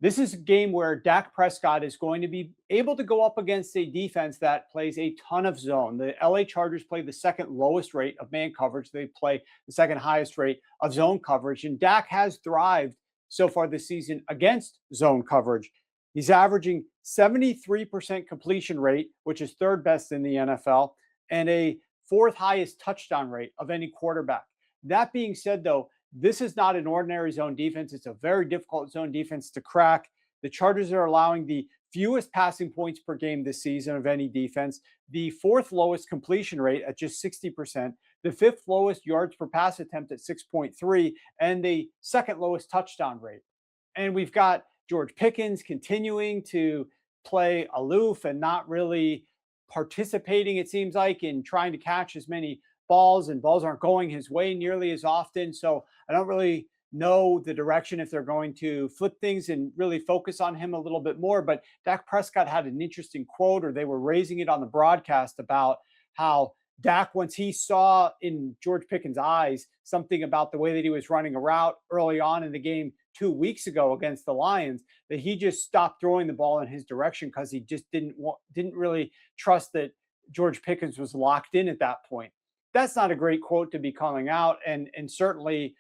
This is a game where Dak Prescott is going to be able to go up against a defense that plays a ton of zone. The LA Chargers play the second lowest rate of man coverage. They play the second highest rate of zone coverage, and Dak has thrived so far this season against zone coverage. He's averaging 73% completion rate, which is third best in the NFL, and a fourth highest touchdown rate of any quarterback. That being said, though, this is not an ordinary zone defense. It's a very difficult zone defense to crack. The Chargers are allowing the fewest passing points per game this season of any defense, the fourth lowest completion rate at just 60%, the fifth lowest yards per pass attempt at 6.3, and the second lowest touchdown rate. And we've got George Pickens continuing to play aloof and not really participating, it seems like, in trying to catch as many balls, and balls aren't going his way nearly as often. So I don't really know the direction if they're going to flip things and really focus on him a little bit more. But Dak Prescott had an interesting quote, or they were raising it on the broadcast, about how Dak, once he saw in George Pickens' eyes something about the way that he was running a route early on in the game 2 weeks ago against the Lions, that he just stopped throwing the ball in his direction because he just didn't really trust that George Pickens was locked in at that point. That's not a great quote to be calling out, and certainly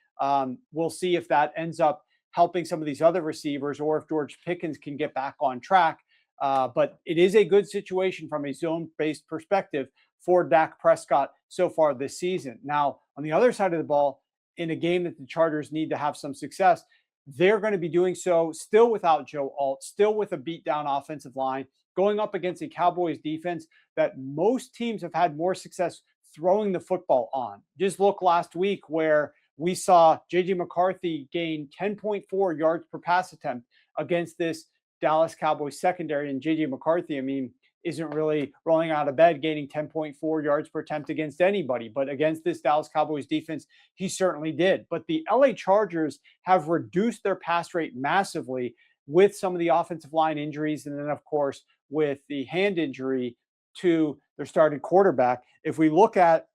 we'll see if that ends up helping some of these other receivers, or if George Pickens can get back on track. But it is a good situation from a zone-based perspective for Dak Prescott so far this season. Now, on the other side of the ball, in a game that the Chargers need to have some success, they're going to be doing so still without Joe Alt, still with a beat-down offensive line, going up against a Cowboys defense that most teams have had more success throwing the football on. Just look last week where we saw J.J. McCarthy gain 10.4 yards per pass attempt against this Dallas Cowboys secondary. And J.J. McCarthy, I mean, isn't really rolling out of bed gaining 10.4 yards per attempt against anybody. But against this Dallas Cowboys defense, he certainly did. But the LA Chargers have reduced their pass rate massively with some of the offensive line injuries. And then, of course, with the hand injury to their starting quarterback. If we look at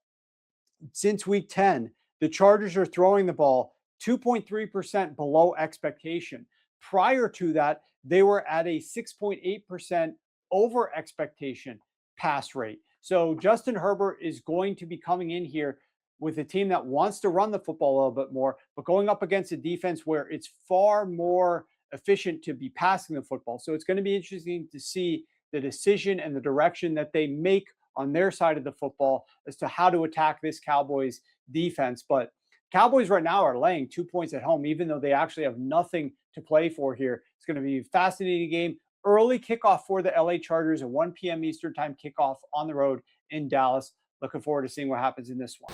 since week 10, the Chargers are throwing the ball 2.3% below expectation. Prior to that, they were at a 6.8% over expectation pass rate. So Justin Herbert is going to be coming in here with a team that wants to run the football a little bit more, but going up against a defense where it's far more efficient to be passing the football. So it's going to be interesting to see the decision and the direction that they make on their side of the football as to how to attack this Cowboys defense. But Cowboys right now are laying 2 points at home, even though they actually have nothing to play for here. It's going to be a fascinating game. Early kickoff for the LA Chargers, a 1 p.m. Eastern time kickoff on the road in Dallas. Looking forward to seeing what happens in this one.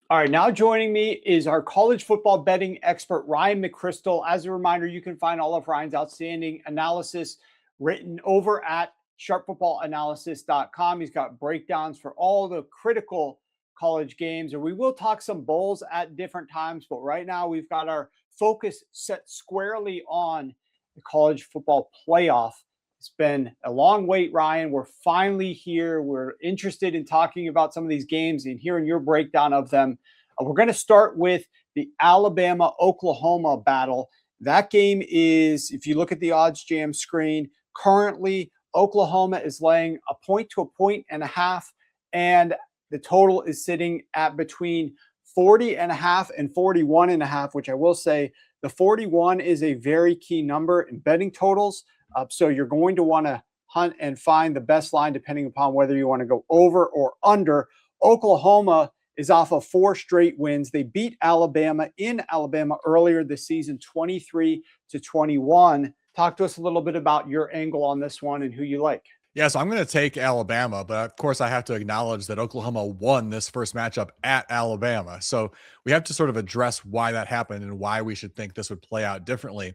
All right, now joining me is our college football betting expert, Ryan McCrystal. As a reminder, you can find all of Ryan's outstanding analysis written over at sharpfootballanalysis.com. He's got breakdowns for all the critical college games, and we will talk some bowls at different times. But right now, we've got our focus set squarely on the college football playoff. It's been a long wait, Ryan. We're finally here. We're interested in talking about some of these games and hearing your breakdown of them. We're going to start with the Alabama-Oklahoma battle. That game is, if you look at the odds jam screen, Currently, Oklahoma is laying a point to a point and a half, and the total is sitting at between 40 and a half and 41 and a half, which I will say the 41 is a very key number in betting totals. So you're going to want to hunt and find the best line depending upon whether you want to go over or under. Oklahoma is off of 4 straight wins. They beat Alabama in Alabama earlier this season, 23-21. Talk to us a little bit about your angle on this one and who you like.
Yeah, so I'm going to take Alabama, but of course I have to acknowledge that Oklahoma won this first matchup at Alabama. So we have to sort of address why that happened and why we should think this would play out differently.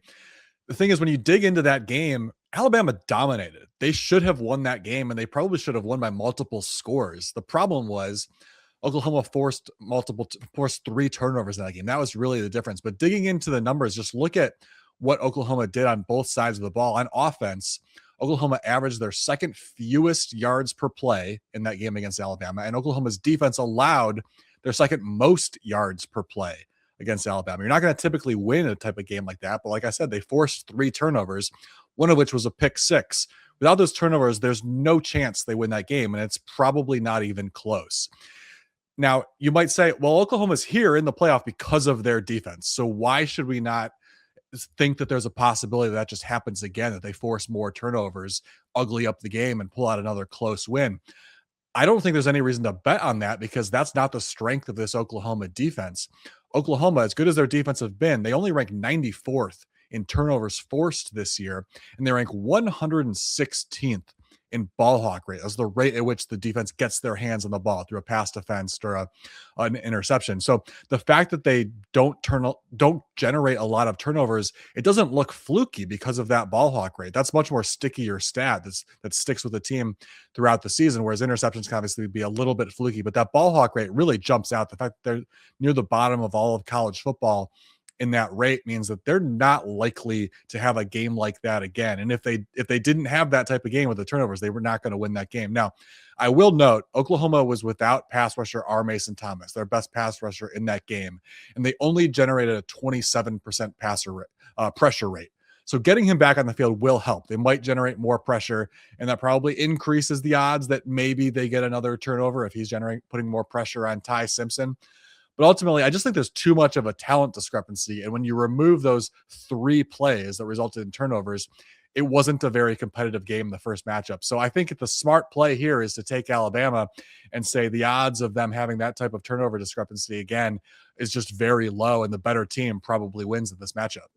The thing is, when you dig into that game, Alabama dominated. They should have won that game, and they probably should have won by multiple scores. The problem was Oklahoma forced 3 turnovers in that game. That was really the difference. But digging into the numbers, just look at what Oklahoma did on both sides of the ball. On offense, Oklahoma averaged their second fewest yards per play in that game against Alabama, and Oklahoma's defense allowed their second most yards per play against Alabama. You're not going to typically win a type of game like that, but like I said, they forced 3 turnovers, one of which was a pick 6. Without those turnovers, there's no chance they win that game, and it's probably not even close. Now, you might say, well, Oklahoma's here in the playoff because of their defense, so why should we not think that there's a possibility that just happens again, that they force more turnovers, ugly up the game, and pull out another close win? I don't think there's any reason to bet on that because that's not the strength of this Oklahoma defense. Oklahoma, as good as their defense have been, they only rank 94th in turnovers forced this year, and they rank 116th in ball hawk rate. That's the rate at which the defense gets their hands on the ball through a pass defense or an interception. So the fact that they don't generate a lot of turnovers, it doesn't look fluky because of that ball hawk rate. That's much more stickier stat that sticks with the team throughout the season, whereas interceptions can obviously be a little bit fluky, but that ball hawk rate really jumps out. The fact that they're near the bottom of all of college football in that rate means that they're not likely to have a game like that again. And if they didn't have that type of game with the turnovers, they were not going to win that game. Now, I will note Oklahoma was without pass rusher R. Mason Thomas, their best pass rusher in that game, and they only generated a 27% pressure rate. So getting him back on the field will help. They might generate more pressure, and that probably increases the odds that maybe they get another turnover if he's putting more pressure on Ty Simpson. But ultimately, I just think there's too much of a talent discrepancy. And when you remove those 3 plays that resulted in turnovers, it wasn't a very competitive game in the first matchup. So I think the smart play here is to take Alabama and say the odds of them having that type of turnover discrepancy again is just very low, and the better team probably wins in this matchup.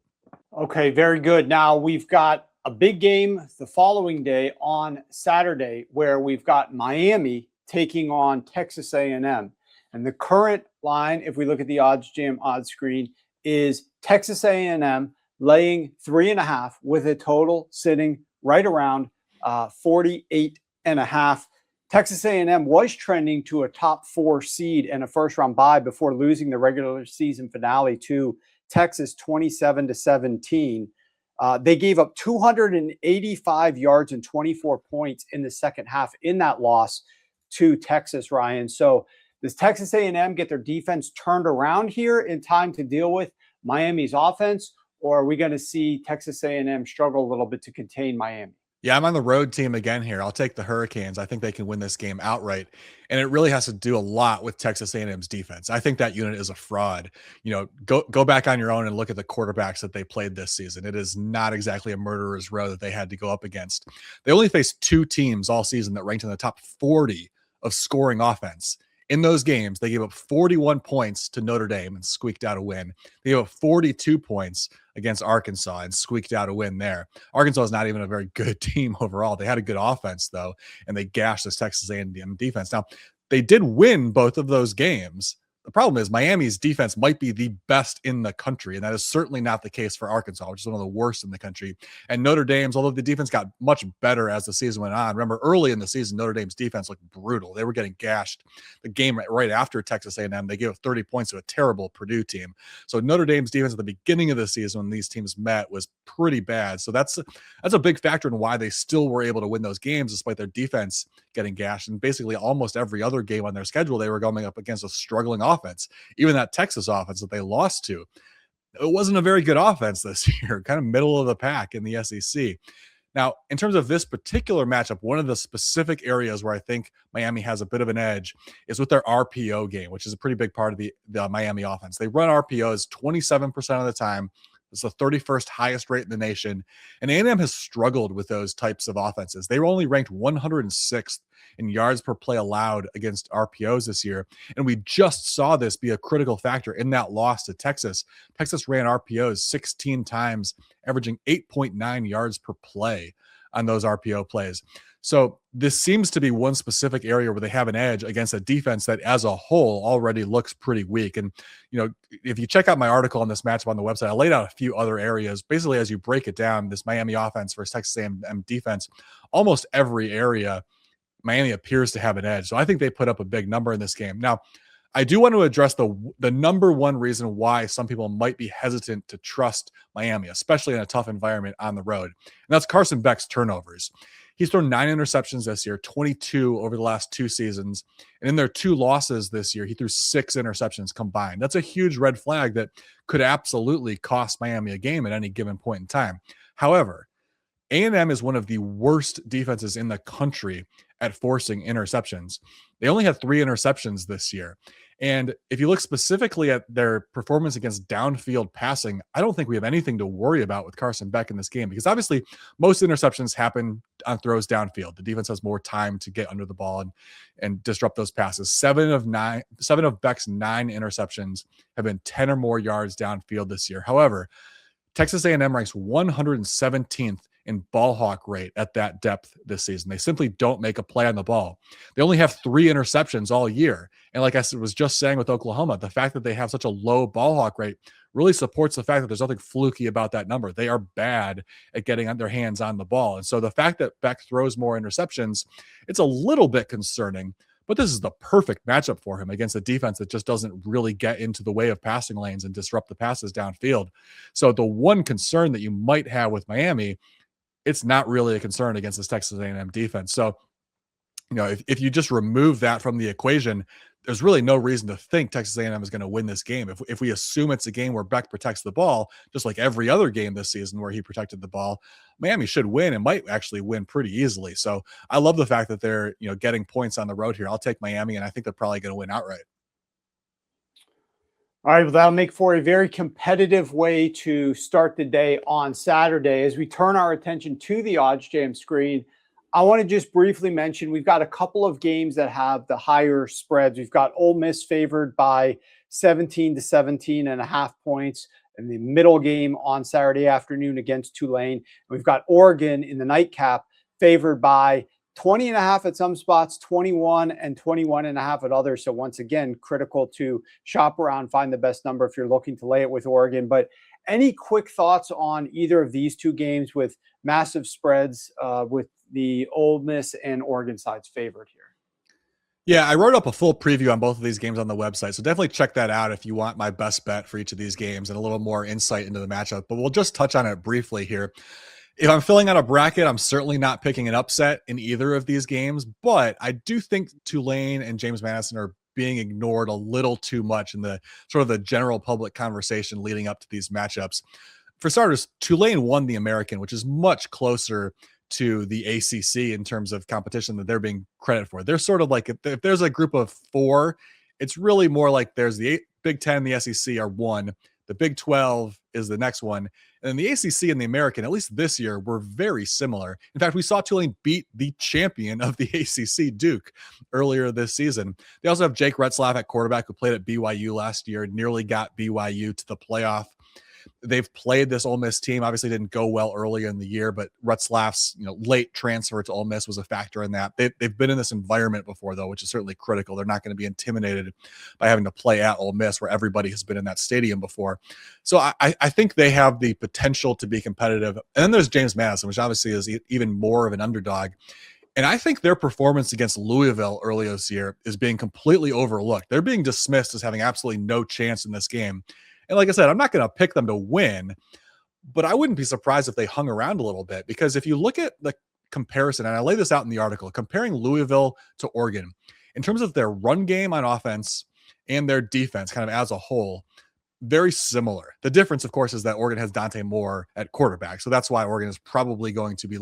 Okay, very good. Now we've got a big game the following day on Saturday where we've got Miami taking on Texas A&M. And the current line, if we look at the odds jam odds screen, is Texas A&M laying 3.5 with a total sitting right around 48.5. Texas A&M was trending to a top 4 seed and a first round bye before losing the regular season finale to Texas 27-17. They gave up 285 yards and 24 points in the second half in that loss to Texas, Ryan. So does Texas A&M get their defense turned around here in time to deal with Miami's offense, or are we going to see Texas A&M struggle a little bit to contain Miami?
Yeah, I'm on the road team again here. I'll take the Hurricanes. I think they can win this game outright, and it really has to do a lot with Texas A&M's defense. I think that unit is a fraud. Go back on your own and look at the quarterbacks that they played this season. It is not exactly a murderer's row that they had to go up against. They only faced 2 teams all season that ranked in the top 40 of scoring offense. In those games, they gave up 41 points to Notre Dame and squeaked out a win. They gave up 42 points against Arkansas and squeaked out a win there. Arkansas is not even a very good team overall. They had a good offense, though, and they gashed this Texas A&M defense. Now, they did win both of those games. The problem is Miami's defense might be the best in the country, and that is certainly not the case for Arkansas, which is one of the worst in the country. And Notre Dame's, although the defense got much better as the season went on, remember early in the season, Notre Dame's defense looked brutal. They were getting gashed. The game right after Texas A&M, they gave up 30 points to a terrible Purdue team. So Notre Dame's defense at the beginning of the season when these teams met was pretty bad. So that's a big factor in why they still were able to win those games despite their defense getting gashed. And basically almost every other game on their schedule, they were going up against a struggling offense. Even that Texas offense that they lost to, it wasn't a very good offense this year, kind of middle of the pack in the SEC. Now, in terms of this particular matchup, one of the specific areas where I think Miami has a bit of an edge is with their RPO game, which is a pretty big part of the Miami offense. They run RPOs 27% of the time. It's the 31st highest rate in the nation. And A&M has struggled with those types of offenses. They were only ranked 106th in yards per play allowed against RPOs this year. And we just saw this be a critical factor in that loss to Texas. Texas ran RPOs 16 times, averaging 8.9 yards per play on those RPO plays. So this seems to be one specific area where they have an edge against a defense that as a whole already looks pretty weak. And, if you check out my article on this matchup on the website, I laid out a few other areas. Basically, as you break it down, this Miami offense versus Texas A&M defense, almost every area Miami appears to have an edge. So I think they put up a big number in this game. Now, I do want to address the number one reason why some people might be hesitant to trust Miami, especially in a tough environment on the road. And that's Carson Beck's turnovers. He's thrown 9 interceptions this year, 22 over the last 2 seasons. And in their 2 losses this year, he threw 6 interceptions combined. That's a huge red flag that could absolutely cost Miami a game at any given point in time. However, A&M is one of the worst defenses in the country at forcing interceptions. They only had 3 interceptions this year. And if you look specifically at their performance against downfield passing, I don't think we have anything to worry about with Carson Beck in this game, because obviously most interceptions happen on throws downfield. The defense has more time to get under the ball and disrupt those passes. 7 of Beck's 9 interceptions have been 10 or more yards downfield this year. However, Texas A&M ranks 117th in ball hawk rate at that depth this season. They simply don't make a play on the ball. They only have 3 interceptions all year. And like I was just saying with Oklahoma, the fact that they have such a low ball hawk rate really supports the fact that there's nothing fluky about that number. They are bad at getting their hands on the ball. And so the fact that Beck throws more interceptions, it's a little bit concerning, but this is the perfect matchup for him against a defense that just doesn't really get into the way of passing lanes and disrupt the passes downfield. So the one concern that you might have with Miami, it's not really a concern against this Texas A&M defense. So, if you just remove that from the equation, there's really no reason to think Texas A&M is going to win this game. If we assume it's a game where Beck protects the ball, just like every other game this season where he protected the ball, Miami should win and might actually win pretty easily. So I love the fact that they're, getting points on the road here. I'll take Miami, and I think they're probably going to win outright.
All right, well, that'll make for a very competitive way to start the day on Saturday. As we turn our attention to the odds jam screen, I want to just briefly mention we've got a couple of games that have the higher spreads. We've got Ole Miss favored by 17 to 17.5 points in the middle game on Saturday afternoon against Tulane. We've got Oregon in the nightcap favored by 20.5 at some spots, 21 and 21.5 at others. So once again, critical to shop around, find the best number if you're looking to lay it with Oregon. But any quick thoughts on either of these 2 games with massive spreads with the Ole Miss and Oregon sides favored here?
Yeah, I wrote up a full preview on both of these games on the website, so definitely check that out if you want my best bet for each of these games and a little more insight into the matchup. But we'll just touch on it briefly here. If I'm filling out a bracket, I'm certainly not picking an upset in either of these games, but I do think Tulane and James Madison are being ignored a little too much in the sort of the general public conversation leading up to these matchups. For starters, Tulane won the American, which is much closer to the ACC in terms of competition that they're being credited for. They're sort of like, if there's a group of 4, it's really more like there's the Big Ten, the SEC are one, the Big 12 is the next one. And then the ACC and the American, at least this year, were very similar. In fact, we saw Tulane beat the champion of the ACC, Duke, earlier this season. They also have Jake Retzlaff at quarterback, who played at BYU last year, nearly got BYU to the playoff. They've played this Ole Miss team. Obviously didn't go well earlier in the year, but Retzlaff's late transfer to Ole Miss was a factor in that. They've been in this environment before, though, which is certainly critical. They're not going to be intimidated by having to play at Ole Miss, where everybody has been in that stadium before. So I think they have the potential to be competitive. And then there's James Madison, which obviously is even more of an underdog. And I think their performance against Louisville earlier this year is being completely overlooked. They're being dismissed as having absolutely no chance in this game. And like I said, I'm not going to pick them to win, but I wouldn't be surprised if they hung around a little bit, because if you look at the comparison, and I lay this out in the article, comparing Louisville to Oregon, in terms of their run game on offense and their defense kind of as a whole, very similar. The difference, of course, is that Oregon has Dante Moore at quarterback. So that's why Oregon is probably going to be,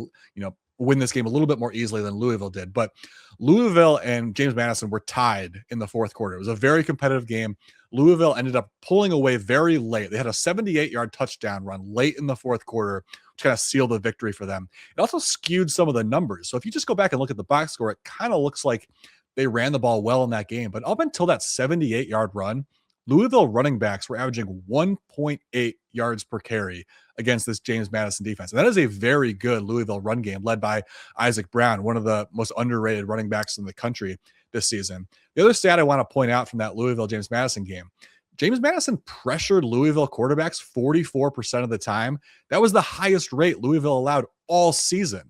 win this game a little bit more easily than Louisville did. But Louisville and James Madison were tied in the fourth quarter. It was a very competitive game. Louisville ended up pulling away very late. They had a 78-yard touchdown run late in the fourth quarter, which kind of sealed the victory for them. It also skewed some of the numbers. So if you just go back and look at the box score, it kind of looks like they ran the ball well in that game. But up until that 78-yard run, Louisville running backs were averaging 1.8 yards per carry against this James Madison defense. And that is a very good Louisville run game led by Isaac Brown, one of the most underrated running backs in the country this season. The other stat I want to point out from that Louisville James Madison game, James Madison pressured Louisville quarterbacks 44% of the time. That was the highest rate Louisville allowed all season.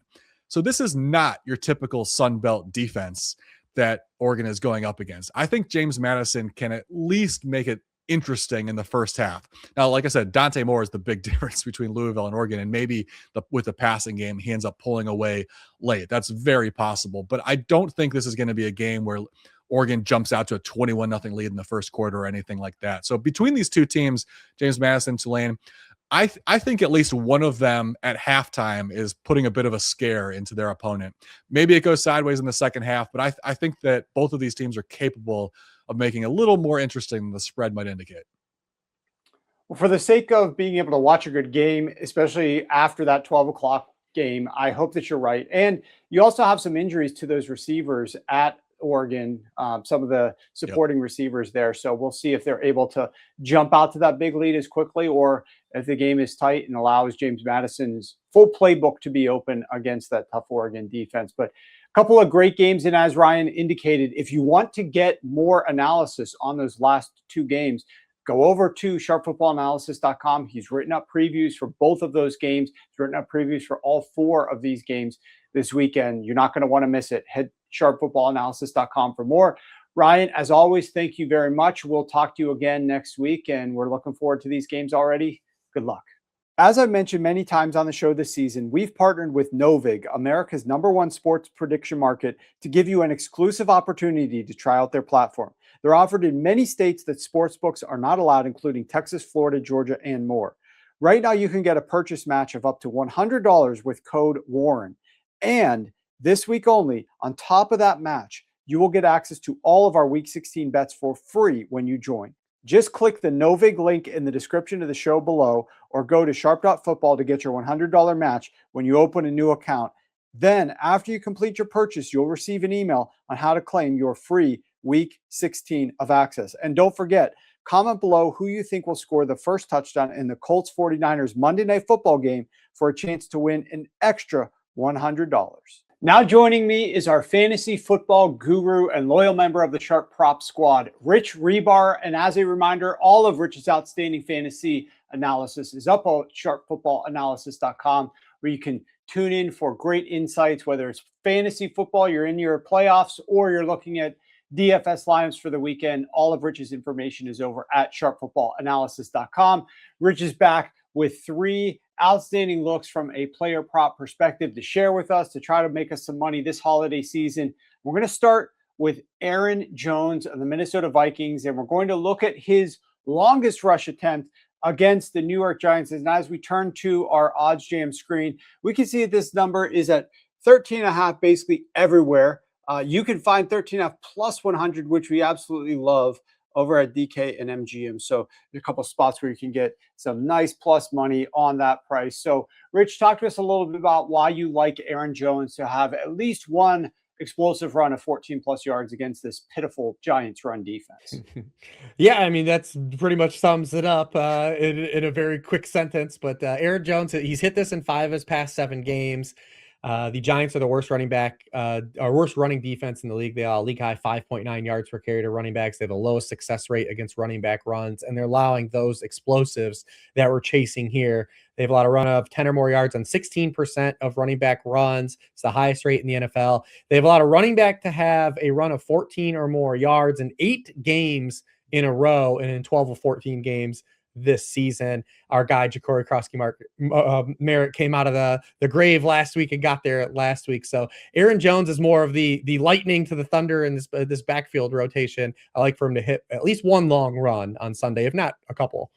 So this is not your typical Sun Belt defense that Oregon is going up against. I think James Madison can at least make it interesting in the first half. Now, like I said, Dante Moore is the big difference between Louisville and Oregon, and maybe with the passing game, he ends up pulling away late. That's very possible, but I don't think this is going to be a game where Oregon jumps out to a 21-0 lead in the first quarter or anything like that. So between these two teams, James Madison, Tulane, I think at least one of them at halftime is putting a bit of a scare into their opponent. Maybe it goes sideways in the second half, but I think that both of these teams are capable of making a little more interesting than the spread might indicate.
Well, for the sake of being able to watch a good game, especially after that 12 o'clock game, I hope that you're right. And you also have some injuries to those receivers at Oregon, some of the supporting receivers there. So we'll see if they're able to jump out to that big lead as quickly, or if the game is tight and allows James Madison's full playbook to be open against that tough Oregon defense. But a couple of great games. And as Ryan indicated, if you want to get more analysis on those last two games, go over to sharpfootballanalysis.com. He's written up previews for both of those games. He's written up previews for all four of these games this weekend. You're not going to want to miss it. Head sharpfootballanalysis.com for more. Ryan, as always, thank you very much. We'll talk to you again next week, and we're looking forward to these games already. Good luck. As I've mentioned many times on the show this season, we've partnered with Novig, America's #1 sports prediction market, to give you an exclusive opportunity to try out their platform. They're offered in many states that sportsbooks are not allowed, including Texas, Florida, Georgia, and more. Right now, you can get a purchase match of up to $100 with code WARREN. And this week only, on top of that match, you will get access to all of our Week 16 bets for free when you join. Just click the Novig link in the description of the show below, or go to sharp.football to get your $100 match when you open a new account. Then, after you complete your purchase, you'll receive an email on how to claim your free Week 16 of access. And don't forget, comment below who you think will score the first touchdown in the Colts 49ers Monday Night Football game for a chance to win an extra $100. Now joining me is our fantasy football guru and loyal member of the Sharp Prop Squad, Rich Rebar. And as a reminder, all of Rich's outstanding fantasy analysis is up at sharpfootballanalysis.com, where you can tune in for great insights, whether it's fantasy football, you're in your playoffs, or you're looking at DFS lines for the weekend. All of Rich's information is over at sharpfootballanalysis.com. Rich is back with 3 outstanding looks from a player prop perspective to share with us to try to make us some money this holiday season. We're going to start with Aaron Jones of the Minnesota Vikings, and we're going to look at his longest rush attempt against the New York Giants. And as we turn to our odds jam screen, we can see that this number is at 13.5 basically everywhere. You can find 13.5 plus 100, which we absolutely love, over at DK and MGM. So there's a couple spots where you can get some nice plus money on that price. So Rich, talk to us a little bit about why you like Aaron Jones to have at least one explosive run of 14 plus yards against this pitiful Giants run defense.
Yeah, I mean, that's pretty much sums it up in a very quick sentence. But Aaron Jones, he's hit this in 5 of his past 7 games. The Giants are the worst running defense in the league. They are league high 5.9 yards per carry to running backs. They have the lowest success rate against running back runs, and they're allowing those explosives that we're chasing here. They have a lot of run of 10 or more yards on 16% of running back runs. It's the highest rate in the NFL. They have a lot of running back to have a run of 14 or more yards in 8 games in a row, and in 12 of 14 games this season. Our guy Ja'Cory Merritt came out of the grave last week and got there last week. So Aaron Jones is more of the lightning to the thunder in this backfield rotation. I like for him to hit at least one long run on Sunday, if not a couple.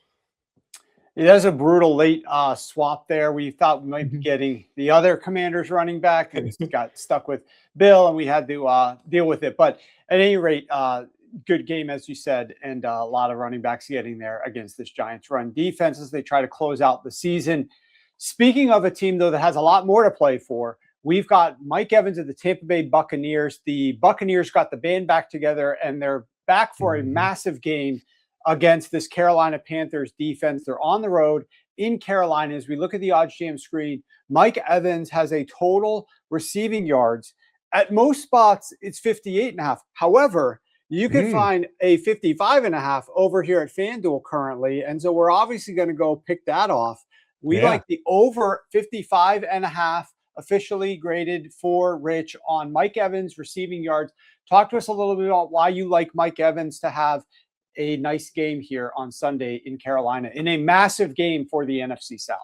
It is a brutal late swap there. We thought we might be getting the other Commanders running back and got stuck with Bill, and we had to deal with it. But at any rate, good game, as you said, and a lot of running backs getting there against this Giants run defense as they try to close out the season. Speaking of a team, though, that has a lot more to play for, we've got Mike Evans of the Tampa Bay Buccaneers. The Buccaneers got the band back together, and they're back for a massive game against this Carolina Panthers defense. They're on the road in Carolina. As we look at the odds jam screen, Mike Evans has a total receiving yards. At most spots, it's 58.5. However, you can find a 55.5 over here at FanDuel currently. And so we're obviously going to go pick that off. We like the over 55.5 officially graded for Rich on Mike Evans receiving yards. Talk to us a little bit about why you like Mike Evans to have a nice game here on Sunday in Carolina in a massive game for the NFC South.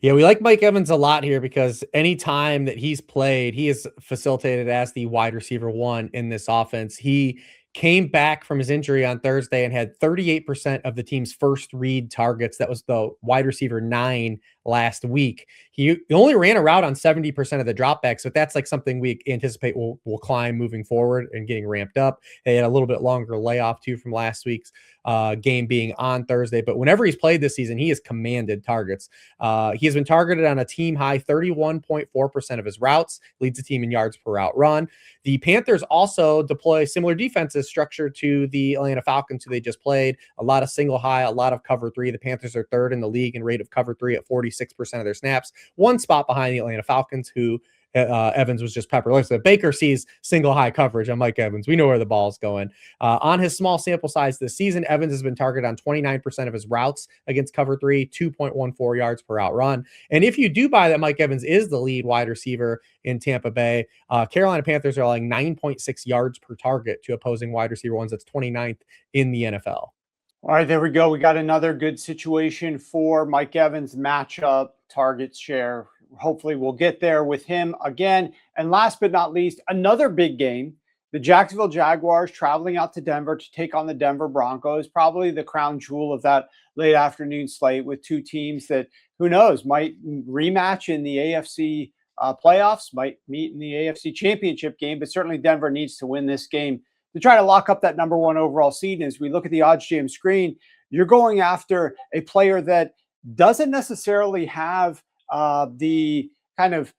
Yeah, we like Mike Evans a lot here because any time that he's played, he is facilitated as the wide receiver one in this offense. He came back from his injury on Thursday and had 38% of the team's first read targets. That was the wide receiver 9 last week. He only ran a route on 70% of the dropbacks, but that's like something we anticipate will climb moving forward and getting ramped up. They had a little bit longer layoff too from last week's game being on Thursday, but whenever he's played this season, he has commanded targets. He has been targeted on a team high 31.4% of his routes, leads the team in yards per route run. The Panthers also deploy similar defenses structure to the Atlanta Falcons, who they just played. A lot of single high, a lot of cover 3. The Panthers are third in the league in rate of cover 3 at 46% of their snaps, one spot behind the Atlanta Falcons, who Evans was just peppered. So Baker sees single high coverage on Mike Evans. We know where the ball's going. On his small sample size this season, Evans has been targeted on 29% of his routes against cover 3, 2.14 yards per route run. And if you do buy that Mike Evans is the lead wide receiver in Tampa Bay, Carolina Panthers are allowing 9.6 yards per target to opposing wide receiver ones. That's 29th in the NFL.
All right, there we go. We got another good situation for Mike Evans matchup, target share. Hopefully we'll get there with him again. And last but not least, another big game. The Jacksonville Jaguars traveling out to Denver to take on the Denver Broncos, probably the crown jewel of that late afternoon slate with two teams that, who knows, might rematch in the AFC playoffs, might meet in the AFC championship game, but certainly Denver needs to win this game to try to lock up that number 1 overall seed. And as we look at the odds jam screen, you're going after a player that doesn't necessarily have the kind of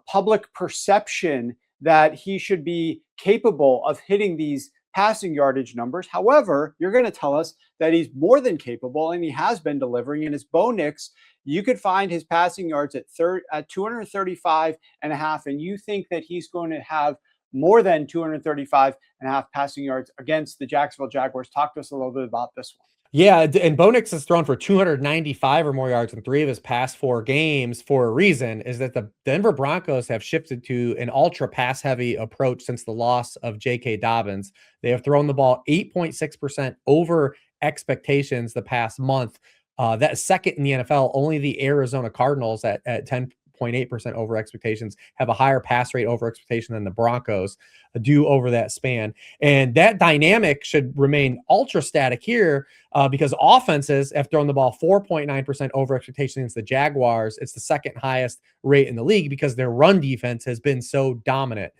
public perception that he should be capable of hitting these passing yardage numbers. However, you're going to tell us that he's more than capable and he has been delivering. In his Bo Nix, you could find his passing yards at 235.5, and you think that he's going to have more than 235.5 passing yards against the Jacksonville Jaguars. Talk to us a little bit about this one.
Yeah, and Bo Nix has thrown for 295 or more yards in 3 of his past 4 games for a reason, is that the Denver Broncos have shifted to an ultra pass-heavy approach since the loss of J.K. Dobbins. They have thrown the ball 8.6% over expectations the past month. That's second in the NFL. Only the Arizona Cardinals at 10.8% over expectations have a higher pass rate over expectation than the Broncos do over that span. And that dynamic should remain ultra static here because offenses have thrown the ball 4.9% over expectation against the Jaguars. It's the second highest rate in the league because their run defense has been so dominant.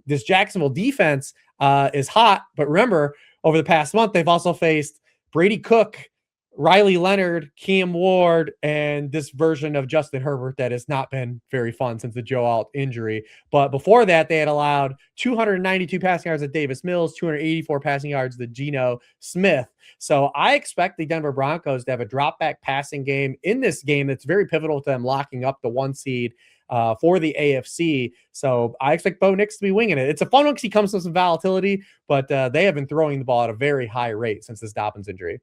This Jacksonville defense is hot, but remember, over the past month, they've also faced Brady Cook, Riley Leonard, Cam Ward, and this version of Justin Herbert that has not been very fun since the Joe Alt injury. But before that, they had allowed 292 passing yards at Davis Mills, 284 passing yards to Geno Smith. So I expect the Denver Broncos to have a drop back passing game in this game that's very pivotal to them locking up the 1 seed for the AFC. So I expect Bo Nix to be winging it. It's a fun one because he comes with some volatility, but they have been throwing the ball at a very high rate since this Dobbins injury.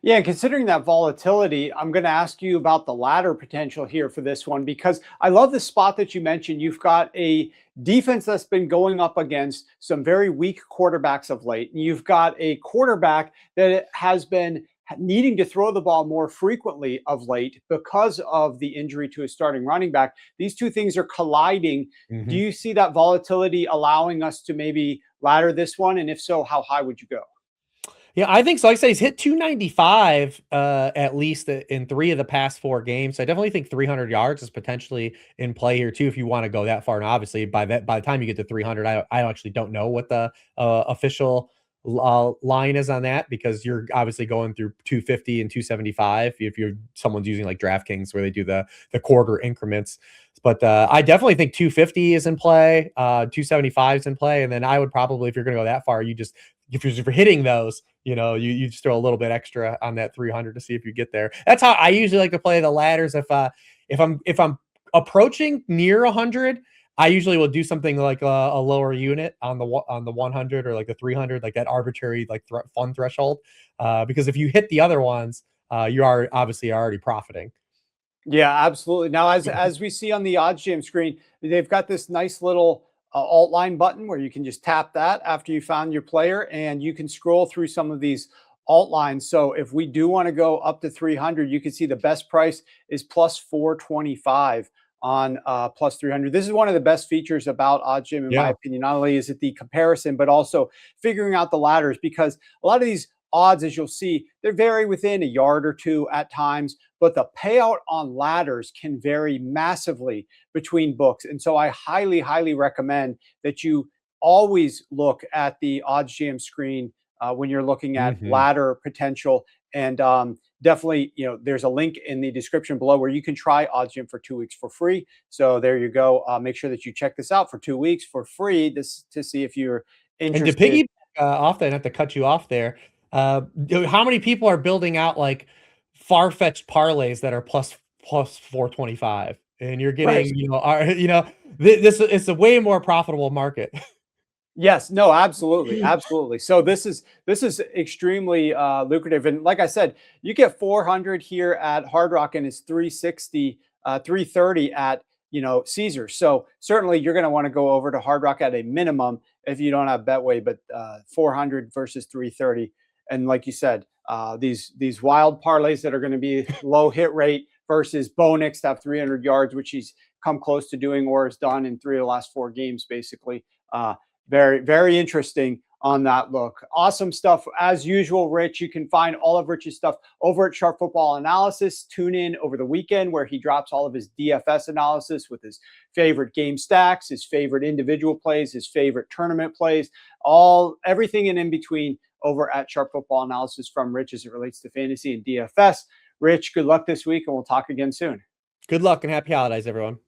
Yeah, and considering that volatility, I'm going to ask you about the ladder potential here for this one, because I love the spot that you mentioned. You've got a defense that's been going up against some very weak quarterbacks of late. And you've got a quarterback that has been needing to throw the ball more frequently of late because of the injury to his starting running back. These two things are colliding. Mm-hmm. Do you see that volatility allowing us to maybe ladder this one? And if so, how high would you go?
Yeah, I think so. Like I say, he's hit 295 at least in 3 of the past 4 games. So I definitely think 300 yards is potentially in play here too if you want to go that far. And obviously, by the time you get to 300, I actually don't know what the official line is on that, because you're obviously going through 250 and 275 if you're someone's using like DraftKings where they do the quarter increments. But I definitely think 250 is in play, 275 is in play, and then I would probably, if you're going to go that far, if you're hitting those, you just throw a little bit extra on that 300 to see if you get there. That's how I usually like to play the ladders. If I'm approaching near 100, I usually will do something like a lower unit on the 100 or like the 300, like that arbitrary like fun threshold. Because if you hit the other ones, you are obviously already profiting.
Yeah, absolutely. Now, as we see on the OddsJam screen, they've got this nice little alt line button where you can just tap that after you found your player, and you can scroll through some of these alt lines. So if we do want to go up to 300, you can see the best price is plus 425 on plus 300. This is one of the best features about OddsJam, in my opinion. Not only is it the comparison, but also figuring out the ladders, because a lot of these odds, as you'll see, they vary within a yard or two at times, but the payout on ladders can vary massively between books. And so I highly, highly recommend that you always look at the OddsJam screen when you're looking at ladder potential. And definitely, there's a link in the description below where you can try OddsJam for 2 weeks for free. So there you go. Make sure that you check this out for 2 weeks for free to see if you're interested.
And to piggyback off that, not to cut you off there, how many people are building out like far-fetched parlays that are plus 425, and you're getting, this is a way more profitable market.
Yes, no, absolutely. Absolutely. So this is extremely lucrative. And like I said, you get 400 here at Hard Rock, and it's 360, 330 at, Caesars. So certainly you're going to want to go over to Hard Rock at a minimum if you don't have Betway, but 400 versus 330. And like you said, these wild parlays that are going to be low hit rate versus Bo Nix to have 300 yards, which he's come close to doing or has done in 3 of the last 4 games, basically. Very, very interesting on that look. Awesome stuff. As usual, Rich, you can find all of Rich's stuff over at Sharp Football Analysis. Tune in over the weekend where he drops all of his DFS analysis with his favorite game stacks, his favorite individual plays, his favorite tournament plays, everything in between over at Sharp Football Analysis from Rich as it relates to fantasy and DFS. Rich, good luck this week, and we'll talk again soon.
Good luck and happy holidays, everyone.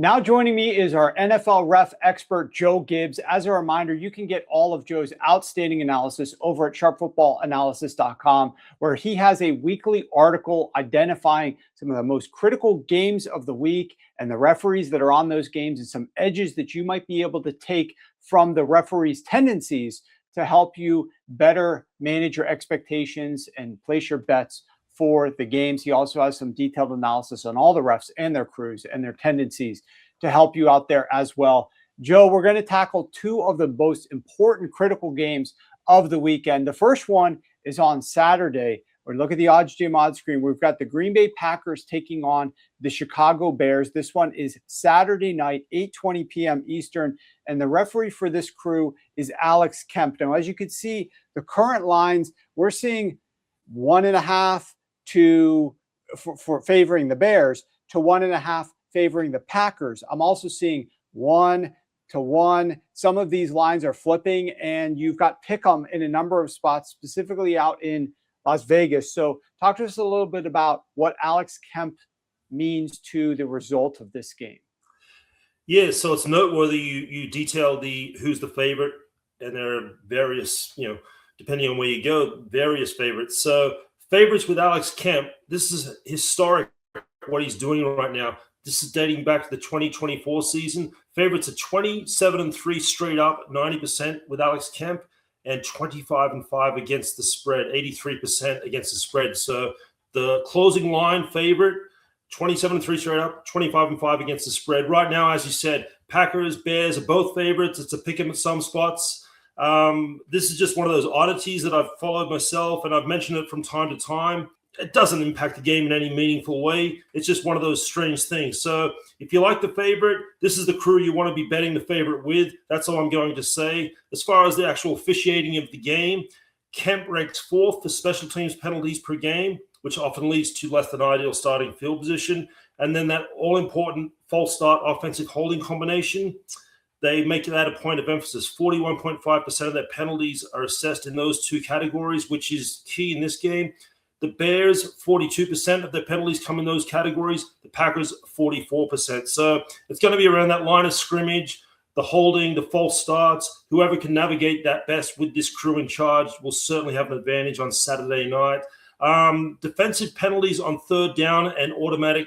Now joining me is our NFL ref expert, Joe Gibbs. As a reminder, you can get all of Joe's outstanding analysis over at sharpfootballanalysis.com, where he has a weekly article identifying some of the most critical games of the week and the referees that are on those games, and some edges that you might be able to take from the referees' tendencies to help you better manage your expectations and place your bets for the games. He also has some detailed analysis on all the refs and their crews and their tendencies to help you out there as well. Joe, we're going to tackle 2 of the most important critical games of the weekend. The first one is on Saturday. Or look at the OddsJam odds screen. We've got the Green Bay Packers taking on the Chicago Bears. This one is Saturday night, 8:20 p.m. Eastern. And the referee for this crew is Alex Kemp. Now, as you can see, the current lines, we're seeing 1.5 for favoring the Bears to 1.5 favoring the Packers. I'm also seeing 1-1. Some of these lines are flipping, and you've got pick'em in a number of spots, specifically out in Las Vegas. So talk to us a little bit about what Alex Kemp means to the result of this game.
Yeah, so it's noteworthy you detail who's the favorite, and there are various, depending on where you go, various favorites. So favorites with Alex Kemp, this is historic what he's doing right now. This is dating back to the 2024 season. Favorites are 27-3 straight up, 90% with Alex Kemp, and 25-5 against the spread, 83% against the spread. So the closing line favorite, 27-3 straight up, 25-5 against the spread. Right now, as you said, Packers, Bears are both favorites. It's a pick 'em at some spots. This is just one of those oddities that I've followed myself, and I've mentioned it from time to time. it doesn't impact the game in any meaningful way. It's just one of those strange things. So if you like the favorite, this is the crew you want to be betting the favorite with. That's all I'm going to say. As far as the actual officiating of the game, Kemp ranks 4th for special teams penalties per game, which often leads to less than ideal starting field position. And then that all-important false start offensive holding combination, they make that a point of emphasis. 41.5% of their penalties are assessed in those two categories, which is key in this game. The Bears, 42% of their penalties come in those categories. The Packers, 44%. So it's going to be around that line of scrimmage, the holding, the false starts. Whoever can navigate that best with this crew in charge will certainly have an advantage on Saturday night. Defensive penalties on third down and automatic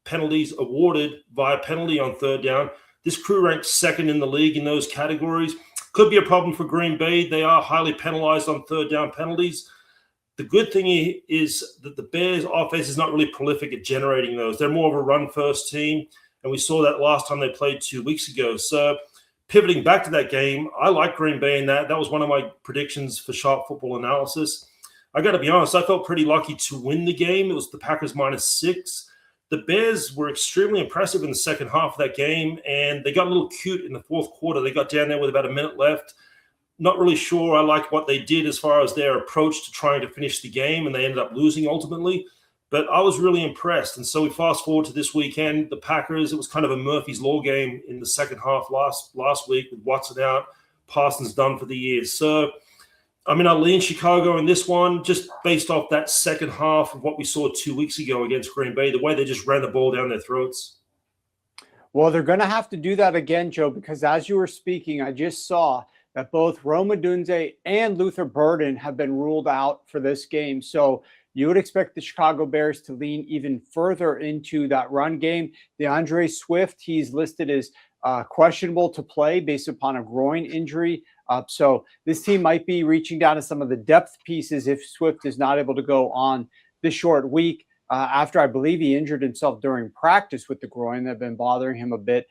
penalties awarded via penalty on third down. This crew ranks 2nd in the league in those categories. Could be a problem for Green Bay. They are highly penalized on third down penalties. The good thing is that the Bears' offense is not really prolific at generating those. They're more of a run-first team, and we saw that last time they played 2 weeks ago. So pivoting back to that game, I like Green Bay in that. That was one of my predictions for Sharp Football Analysis. I got to be honest, I felt pretty lucky to win the game. It was the Packers -6. The Bears were extremely impressive in the second half of that game, and they got a little cute in the fourth quarter. They got down there with about a minute left. Not really sure I like what they did as far as their approach to trying to finish the game, and they ended up losing ultimately. But I was really impressed. And so we fast forward to this weekend, the Packers. It was kind of a Murphy's Law game in the second half last week with Watson out, Parsons done for the year. So, I mean, I lean Chicago in this one just based off that second half of what we saw 2 weeks ago against Green Bay, the way they just ran the ball down their throats.
Well, they're going to have to do that again, Joe, because as you were speaking, I just saw that both Rome Odunze and Luther Burden have been ruled out for this game. So you would expect the Chicago Bears to lean even further into that run game. DeAndre Swift, he's listed as questionable to play based upon a groin injury. So this team might be reaching down to some of the depth pieces if Swift is not able to go on this short week after I believe he injured himself during practice with the groin that had been bothering him a bit,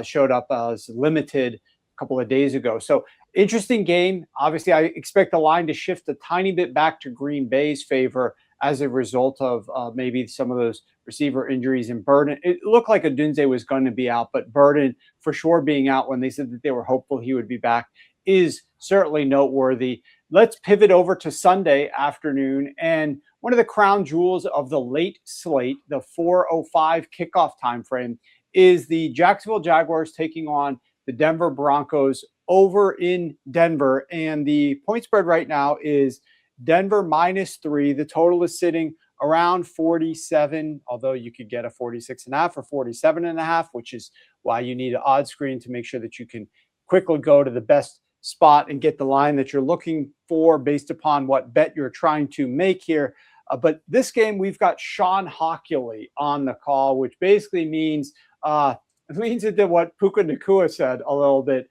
showed up as limited a couple of days ago. So interesting game. Obviously, I expect the line to shift a tiny bit back to Green Bay's favor as a result of maybe some of those receiver injuries. And Burden, it looked like Odunze was going to be out, but Burden for sure being out when they said that they were hopeful he would be back is certainly noteworthy. Let's pivot over to Sunday afternoon. And one of the crown jewels of the late slate, the 4:05 kickoff time frame, is the Jacksonville Jaguars taking on the Denver Broncos over in Denver. And the point spread right now is Denver -3. The total is sitting around 47, although you could get a 46.5 or 47.5, which is why you need an odd screen to make sure that you can quickly go to the best spot and get the line that you're looking for based upon what bet you're trying to make here. But this game, we've got Sean Hockley on the call, which basically means it did what Puka Nacua said a little bit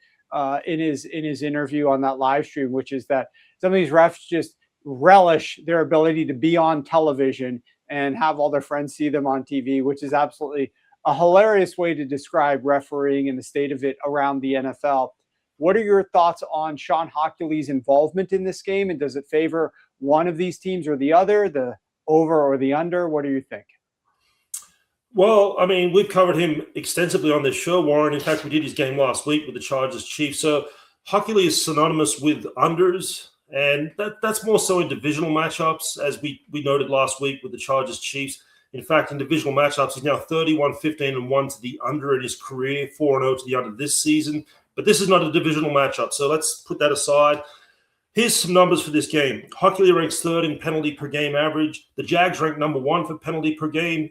in his interview on that live stream, which is that some of these refs just relish their ability to be on television and have all their friends see them on TV, which is absolutely a hilarious way to describe refereeing and the state of it around the NFL. What are your thoughts on Sean Hockley's involvement in this game? And does it favor one of these teams or the other, the over or the under? What do you think?
Well, I mean, we've covered him extensively on this show, Warren. In fact, we did his game last week with the Chargers Chiefs. So Hockley is synonymous with unders, and that's more so in divisional matchups, as we noted last week with the Chargers Chiefs. In fact, in divisional matchups, he's now 31-15-1 to the under in his career, 4-0 to the under this season. But this is not a divisional matchup, so let's put that aside. Here's some numbers for this game. Hockley ranks 3rd in penalty per game average. The Jags rank number 1 for penalty per game.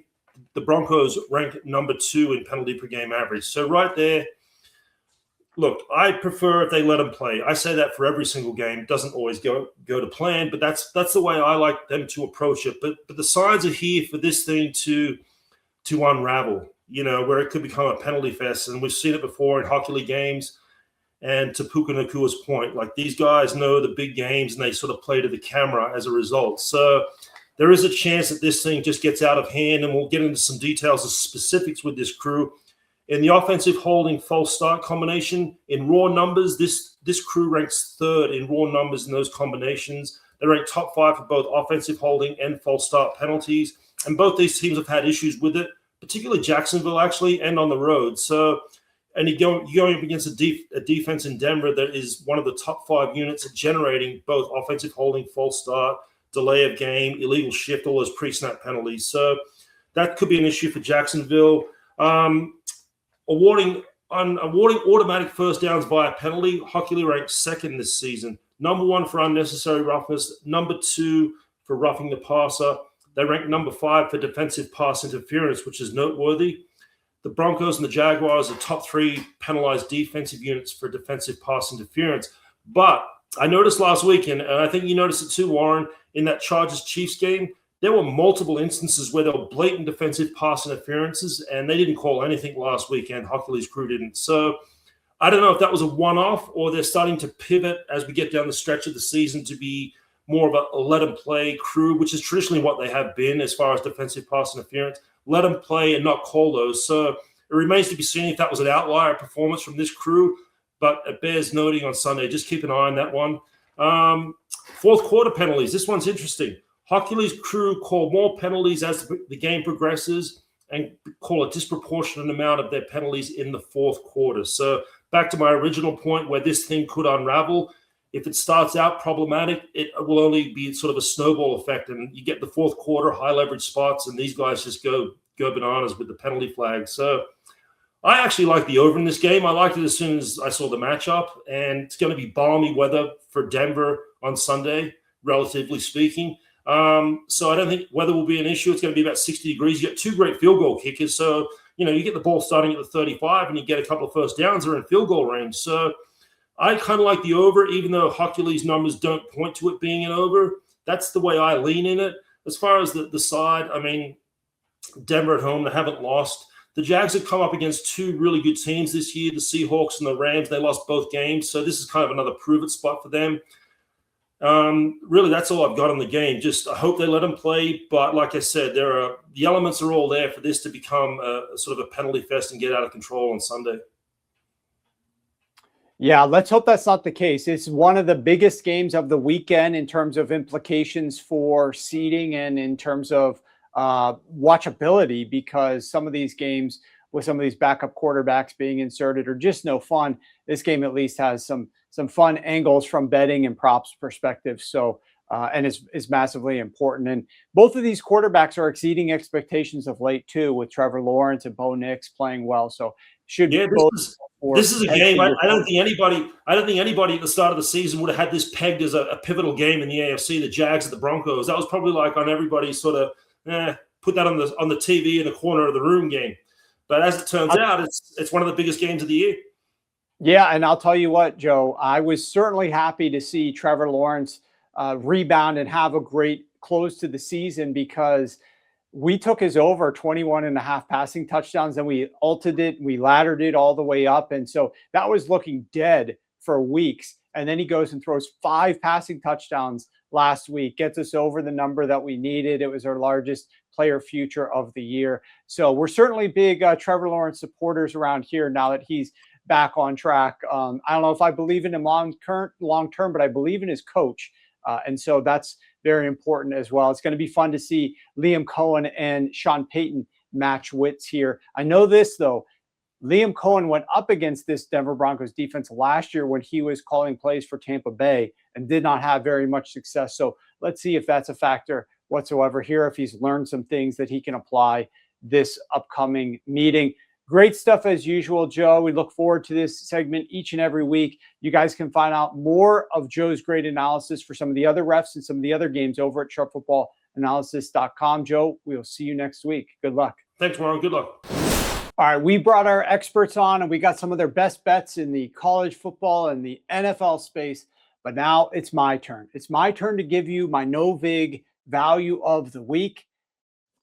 The Broncos rank number 2 in penalty per game average. So right there, look, I prefer if they let them play. I say that for every single game. It doesn't always go to plan, but that's the way I like them to approach it. But the signs are here for this thing to unravel, where it could become a penalty fest. And we've seen it before in Hockley games. And to Puka Nacua's point, like these guys know the big games and they sort of play to the camera as a result. So there is a chance that this thing just gets out of hand, and we'll get into some details of specifics with this crew. In the offensive holding false start combination, in raw numbers, this crew ranks 3rd in raw numbers in those combinations. They rank top 5 for both offensive holding and false start penalties. And both these teams have had issues with it, particularly Jacksonville, actually, and on the road. So, and you're going up against a defense in Denver that is one of the top 5 units at generating both offensive holding, false start, delay of game, illegal shift, all those pre-snap penalties. So that could be an issue for Jacksonville. Awarding automatic first downs via penalty, Hockley ranks 2nd this season. Number 1 for unnecessary roughness, number 2 for roughing the passer. They rank number 5 for defensive pass interference, which is noteworthy. The Broncos and the Jaguars are top 3 penalized defensive units for defensive pass interference. But I noticed last week, and I think you noticed it too, Warren, in that Chargers-Chiefs game, there were multiple instances where there were blatant defensive pass interferences, and they didn't call anything last weekend. Hockley's crew didn't. So I don't know if that was a one-off or they're starting to pivot as we get down the stretch of the season to be more of a let-them-play crew, which is traditionally what they have been as far as defensive pass interference. Let them play and not call those. So it remains to be seen if that was an outlier performance from this crew, but it bears noting on Sunday. Just keep an eye on that one. Fourth quarter penalties. This one's interesting. Hockley's crew call more penalties as the game progresses and call a disproportionate amount of their penalties in the fourth quarter. So back to my original point where this thing could unravel. If it starts out problematic, it will only be sort of a snowball effect, and you get the fourth quarter high leverage spots, and these guys just go bananas with the penalty flag. So I actually like the over in this game. I liked it as soon as I saw the matchup, and it's going to be balmy weather for Denver on Sunday, relatively speaking. So I don't think weather will be an issue. It's going to be about 60 degrees. You get 2 great field goal kickers. So, you get the ball starting at the 35 and you get a couple of first downs that are in field goal range. So I kind of like the over, even though Hockley's numbers don't point to it being an over. That's the way I lean in it. As far as the side, I mean, Denver at home, they haven't lost. The Jags have come up against 2 really good teams this year, the Seahawks and the Rams. They lost both games. So this is kind of another prove-it spot for them. Really, that's all I've got on the game. Just I hope they let them play. But like I said, the elements are all there for this to become a sort of a penalty fest and get out of control on Sunday.
Yeah, let's hope that's not the case. It's one of the biggest games of the weekend in terms of implications for seeding and in terms of watchability, because some of these games with some of these backup quarterbacks being inserted are just no fun. This game at least has some fun angles from betting and props perspective. So, and is massively important. And both of these quarterbacks are exceeding expectations of late too, with Trevor Lawrence and Bo Nix playing well. So this is a game. I don't think anybody at the start of the season would have had this pegged as a pivotal game in the AFC. The Jags at the Broncos. That was probably like on everybody's sort of put that on the TV in the corner of the room game. But as it turns out, it's one of the biggest games of the year. Yeah, and I'll tell you what, Joe, I was certainly happy to see Trevor Lawrence rebound and have a great close to the season, because we took his over 21.5 passing touchdowns and we ulted it, we laddered it all the way up. And so that was looking dead for weeks. And then he goes and throws 5 passing touchdowns last week, gets us over the number that we needed. It was our largest player future of the year. So we're certainly big Trevor Lawrence supporters around here now that he's back on track. I don't know if I believe in him long term, but I believe in his coach. And so that's very important as well. It's going to be fun to see Liam Cohen and Sean Payton match wits here. I know this, though. Liam Cohen went up against this Denver Broncos defense last year when he was calling plays for Tampa Bay and did not have very much success. So let's see if that's a factor whatsoever here, if he's learned some things that he can apply this upcoming meeting. Great stuff as usual, Joe. We look forward to this segment each and every week. You guys can find out more of Joe's great analysis for some of the other refs and some of the other games over at sharpfootballanalysis.com. Joe, we'll see you next week. Good luck.
Thanks, Warren. Good luck.
All right, we brought our experts on and we got some of their best bets in the college football and the NFL space. But now it's my turn. It's my turn to give you my Novig value of the week.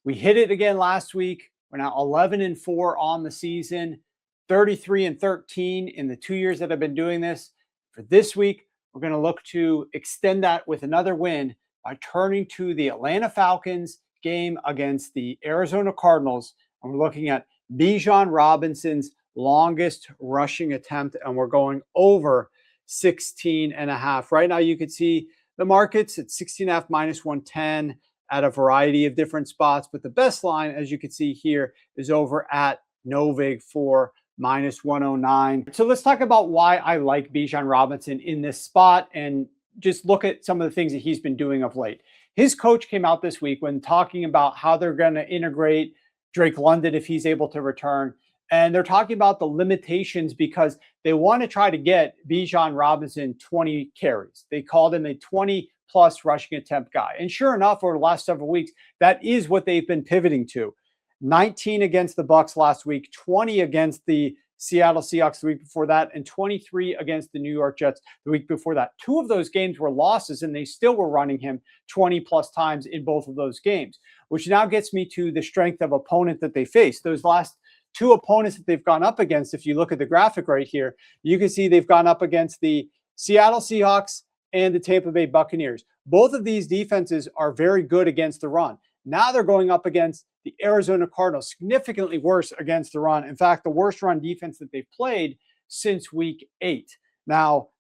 We hit it again last week. We're now 11-4 on the season, 33-13 in the 2 years that I've been doing this. For this week, we're going to look to extend that with another win by turning to the Atlanta Falcons game against the Arizona Cardinals. And we're looking at Bijan Robinson's longest rushing attempt, and we're going over 16.5. Right now, you can see the markets at 16.5 minus 110 at a variety of different spots. But the best line, as you can see here, is over at Novig for minus 109. So let's talk about why I like Bijan Robinson in this spot and just look at some of the things that he's been doing of late. His coach came out this week when talking about how they're going to integrate Drake London if he's able to return. And they're talking about the limitations because they want to try to get Bijan Robinson 20 carries. They called him a 20-plus rushing attempt guy. And sure enough, over the last several weeks, that is what they've been pivoting to. 19 against the Bucs last week, 20 against the Seattle Seahawks the week before that, and 23 against the New York Jets the week before that. 2 of those games were losses, and they still were running him 20-plus times in both of those games, which now gets me to the strength of opponent that they faced. Those last 2 opponents that they've gone up against, if you look at the graphic right here, you can see they've gone up against the Seattle Seahawks and the Tampa Bay Buccaneers. Both of these defenses are very good against the run. Now they're going up against the Arizona Cardinals, significantly worse against the run. In fact, the worst run defense that they've played since week 8. Now,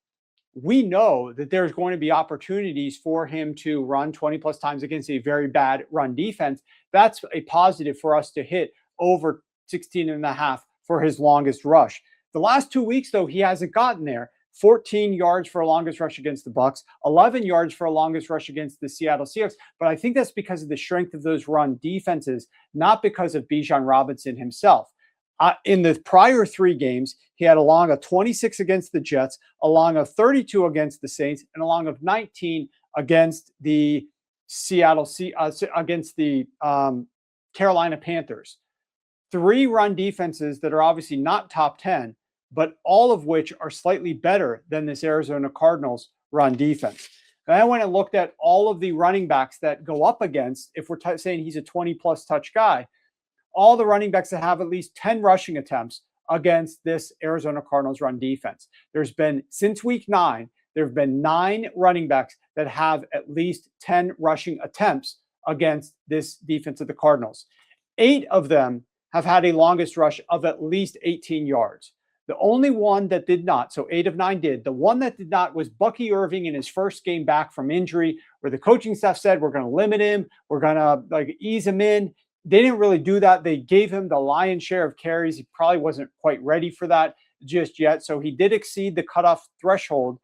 we know that there's going to be opportunities for him to run 20-plus times against a very bad run defense. That's a positive for us to hit over 16.5 for his longest rush. The last 2 weeks, though, he hasn't gotten there. 14 yards for a longest rush against the Bucs, 11 yards for a longest rush against the Seattle Seahawks. But I think that's because of the strength of those run defenses, not because of Bijan Robinson himself. In the prior 3 games, he had along of 26 against the Jets, along of 32 against the Saints, and along of 19 against the Carolina Panthers. 3 run defenses that are obviously not top 10, but all of which are slightly better than this Arizona Cardinals run defense. And I went and looked at all of the running backs that go up against, if we're saying he's a 20-plus touch guy, all the running backs that have at least 10 rushing attempts against this Arizona Cardinals run defense. There's been, since week 9, there have been 9 running backs that have at least 10 rushing attempts against this defense of the Cardinals. 8 of them have had a longest rush of at least 18 yards. The only one that did not, so 8 of 9 did. The one that did not was Bucky Irving in his first game back from injury, where the coaching staff said, we're going to limit him. We're going to ease him in. They didn't really do that. They gave him the lion's share of carries. He probably wasn't quite ready for that just yet. So he did exceed the cutoff threshold.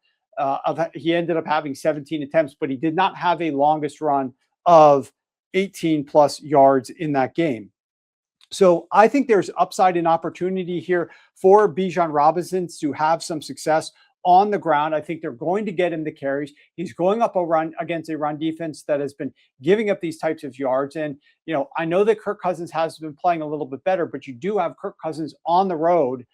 He ended up having 17 attempts, but he did not have a longest run of 18 plus yards in that game. So I think there's upside and opportunity here for Bijan Robinson to have some success on the ground. I think they're going to get him the carries. He's going up a run against a run defense that has been giving up these types of yards. And, I know that Kirk Cousins has been playing a little bit better, but you do have Kirk Cousins on the road.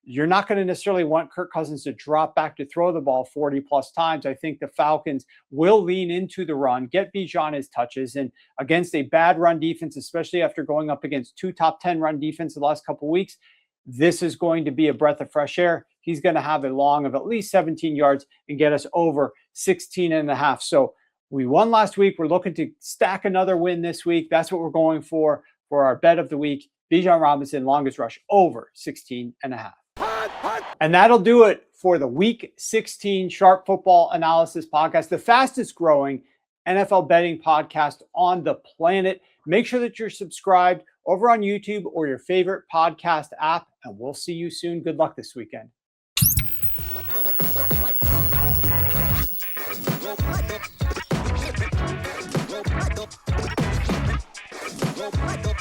You're not going to necessarily want Kirk Cousins to drop back to throw the ball 40-plus times. I think the Falcons will lean into the run, get Bijan his touches, and against a bad run defense, especially after going up against 2 top 10 run defense the last couple of weeks, this is going to be a breath of fresh air. He's going to have a long of at least 17 yards and get us over 16.5. So we won last week. We're looking to stack another win this week. That's what we're going for our bet of the week. Bijan Robinson, longest rush, over 16.5. And that'll do it for the Week 16 Sharp Football Analysis Podcast, the fastest growing NFL betting podcast on the planet. Make sure that you're subscribed over on YouTube or your favorite podcast app, and we'll see you soon. Good luck this weekend.
Go,